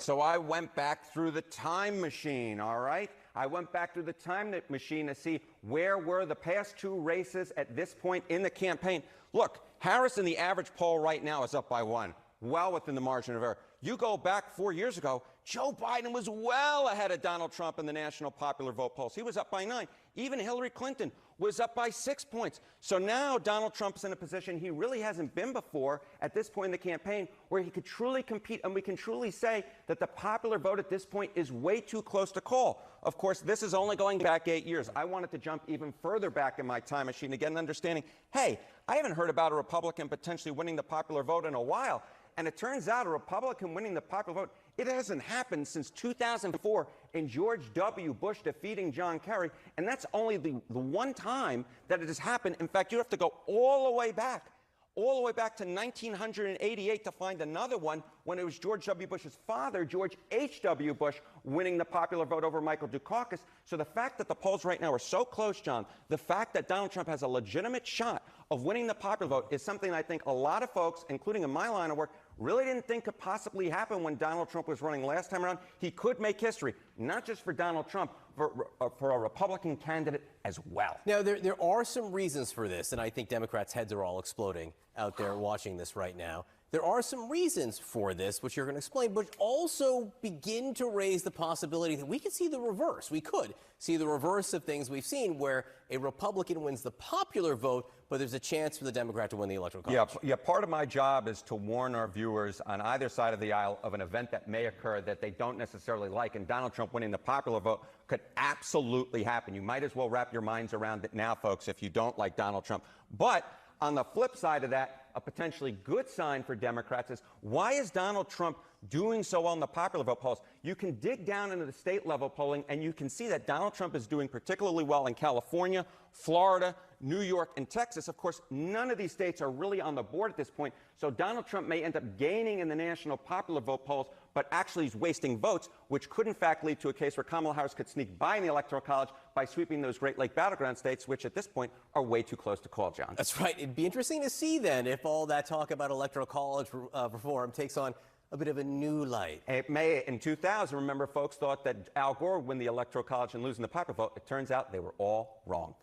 So I went back through the time machine, all right? I went back through the time machine to see where were the past 2 races at this point in the campaign. Look, Harris in the average poll right now is up by 1, well within the margin of error. You go back 4 years ago, Joe Biden was well ahead of Donald Trump in the national popular vote polls. He was up by 9. Even Hillary Clinton was up by 6 points. So now Donald Trump's in a position he really hasn't been before at this point in the campaign where he could truly compete, and we can truly say that the popular vote at this point is way too close to call. Of course, this is only going back 8 years. I wanted to jump even further back in my time machine to get an understanding. Hey, I haven't heard about a Republican potentially winning the popular vote in a while. And it turns out a Republican winning the popular vote, it hasn't happened since 2004 in George W. Bush defeating John Kerry. And that's only the one time that it has happened. In fact, you have to go all the way back to 1988 to find another one when it was George W. Bush's father, George H.W. Bush, winning the popular vote over Michael Dukakis. So the fact that the polls right now are so close, John, the fact that Donald Trump has a legitimate shot of winning the popular vote is something I think a lot of folks, including in my line of work, really didn't think could possibly happen when Donald Trump was running last time around. He could make history, not just for Donald Trump, for a Republican candidate as well. Now, there are some reasons for this, and I think Democrats' heads are all exploding. out there watching this right now. There are some reasons for this, which you're going to explain, but also begin to raise the possibility that we could see the reverse. We could see the reverse of things we've seen, where a Republican wins the popular vote, but there's a chance for the Democrat to win the Electoral College. Yeah, part of my job is to warn our viewers on either side of the aisle of an event that may occur that they don't necessarily like, and Donald Trump winning the popular vote could absolutely happen. You might as well wrap your minds around it now, folks, if you don't like Donald Trump. But on the flip side of that, a potentially good sign for Democrats is, why is Donald Trump doing so well in the popular vote polls? You can dig down into the state level polling and you can see that Donald Trump is doing particularly well in California, Florida, New York, and Texas. Of course, none of these states are really on the board at this point, so Donald Trump may end up gaining in the national popular vote polls, but actually he's wasting votes, which could in fact lead to a case where Kamala Harris could sneak by in the Electoral College by sweeping those Great Lake battleground states, which at this point are way too close to call, John. That's right. It'd be interesting to see then if all that talk about Electoral College reform takes on a bit of a new light. It may. In 2000, remember, folks thought that Al Gore would win the Electoral College and losing the popular vote. It turns out they were all wrong.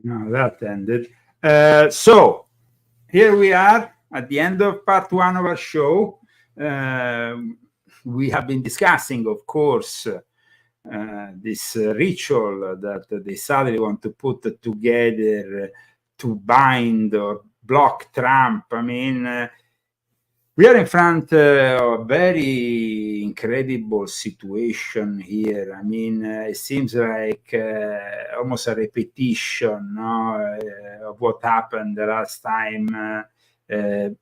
No, that ended. So here we are at the end of part one of our show. We have been discussing, of course, this ritual that they suddenly want to put together to bind or block Trump. I mean, we are in front of a very incredible situation here. I mean, it seems like almost a repetition, no, of what happened the last time.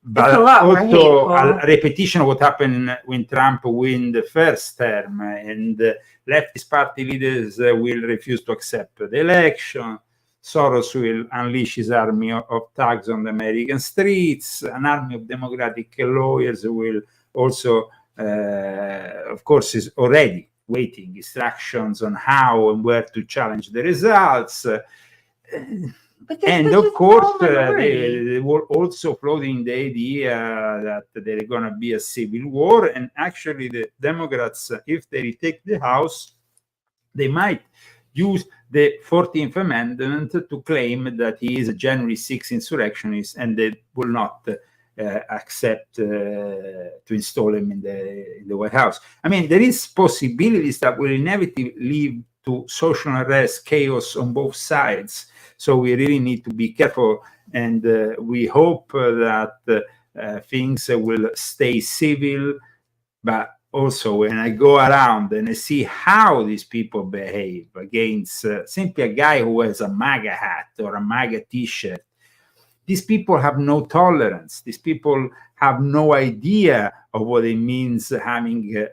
But also a repetition of what happened when Trump won the first term, and leftist party leaders will refuse to accept the election. Soros will unleash his army of thugs on the American streets. An army of democratic lawyers will also, of course, is already waiting instructions on how and where to challenge the results. And of course, they were also floating the idea that there is going to be a civil war. And actually, the Democrats, if they retake the House, they might use the 14th Amendment to claim that he is a January 6th insurrectionist, and they will not accept to install him in the White House. I mean, there is possibilities that will inevitably lead to social unrest, chaos on both sides. So we really need to be careful, and we hope that things will stay civil. But also, when I go around and I see how these people behave against simply a guy who wears a MAGA hat or a MAGA T-shirt, these people have no tolerance. These people have no idea of what it means having,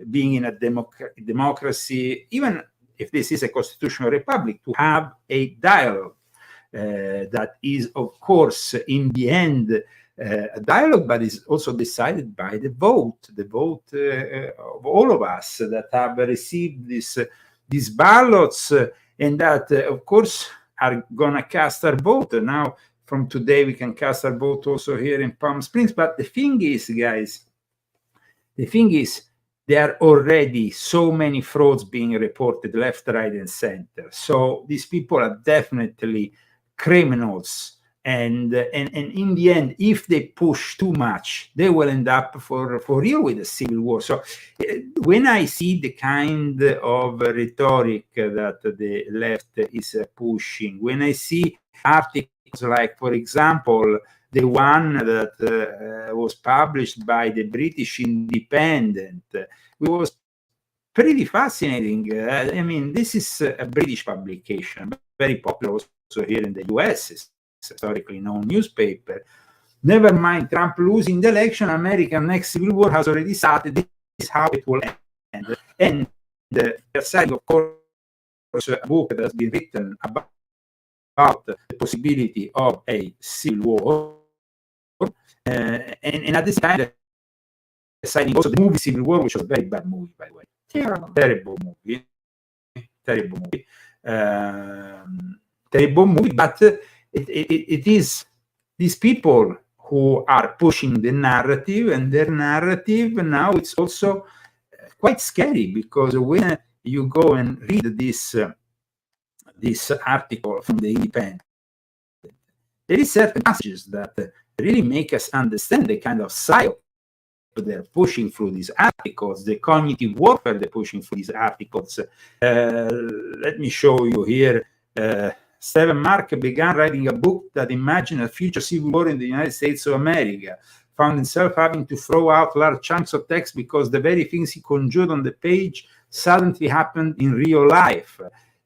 being in a democracy, even if this is a constitutional republic, to have a dialogue that is, of course, in the end, a dialogue, but is also decided by the vote of all of us that have received these ballots, and that, of course, are going to cast our vote. Now, from today, we can cast our vote also here in Palm Springs. But the thing is, guys, there are already so many frauds being reported left, right, and center. So these people are definitely criminals. And in the end, if they push too much, they will end up for real with a civil war. So when I see the kind of rhetoric that the left is pushing, when I see articles like, for example, the one that was published by the British Independent, it was pretty fascinating. I mean, this is a British publication, very popular also here in the US. Historically known newspaper. Never mind Trump losing the election, American next civil war has already started. This is how it will end. And they're saying, of course, a book that has been written about the possibility of a civil war. And at this time, they're citing also the movie Civil War, which was a very bad movie, by the way. Terrible movie. Terrible movie, but it is these people who are pushing the narrative, and their narrative now it's also quite scary, because when you go and read this article from the Independent, there is certain passages that really make us understand the kind of psyop they're pushing through these articles, the cognitive warfare they're pushing through these articles. Let me show you here. Stephen Mark began writing a book that imagined a future civil war in the United States of America, found himself having to throw out large chunks of text because the very things he conjured on the page suddenly happened in real life.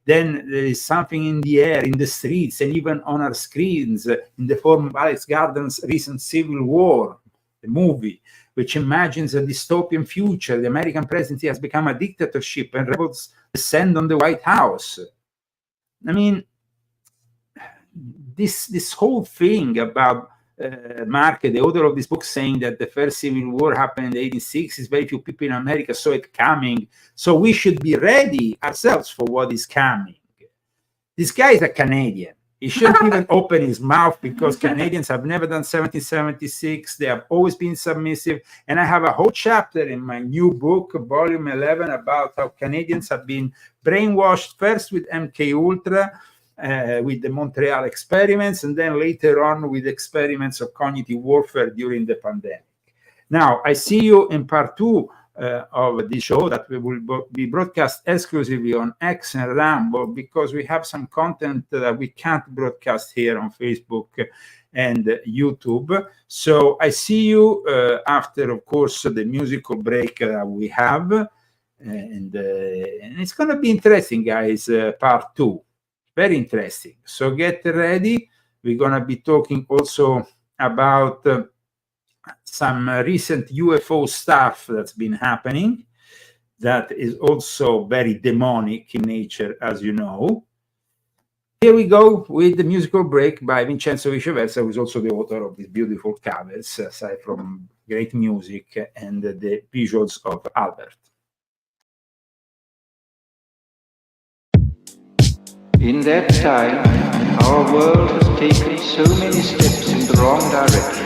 Then there is something in the air, in the streets, and even on our screens in the form of Alex Garland's recent Civil War, the movie, which imagines a dystopian future. The American presidency has become a dictatorship and rebels descend on the White House. I mean, this whole thing about Mark, the author of this book, saying that the first civil war happened in the 1860s, very few people in America saw it coming, so we should be ready ourselves for what is coming. This guy is a Canadian. He shouldn't even open his mouth, because Canadians have never done 1776. They have always been submissive. And I have a whole chapter in my new book, volume 11, about how Canadians have been brainwashed first with MK Ultra, with the Montreal experiments, and then later on with experiments of cognitive warfare during the pandemic. Now, I see you in part 2 of this show that we will be broadcast exclusively on X and Rambo, because we have some content that we can't broadcast here on Facebook and YouTube. So I see you after, of course, the musical break that we have. And it's going to be interesting, guys, part 2. Very interesting. So get ready. We're going to be talking also about some recent UFO stuff that's been happening that is also very demonic in nature, as you know. Here we go with the musical break by Vincenzo Viceversa, who is also the author of these beautiful covers, aside from great music and the visuals of Albert. In that time, our world has taken so many steps in the wrong direction.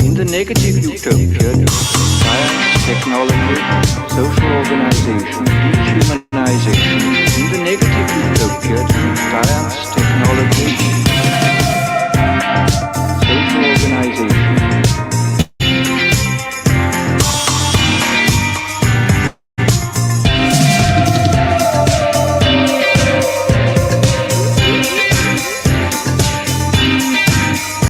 In the negative utopia, science, technology, social organization, dehumanization. In the negative utopia, science, technology,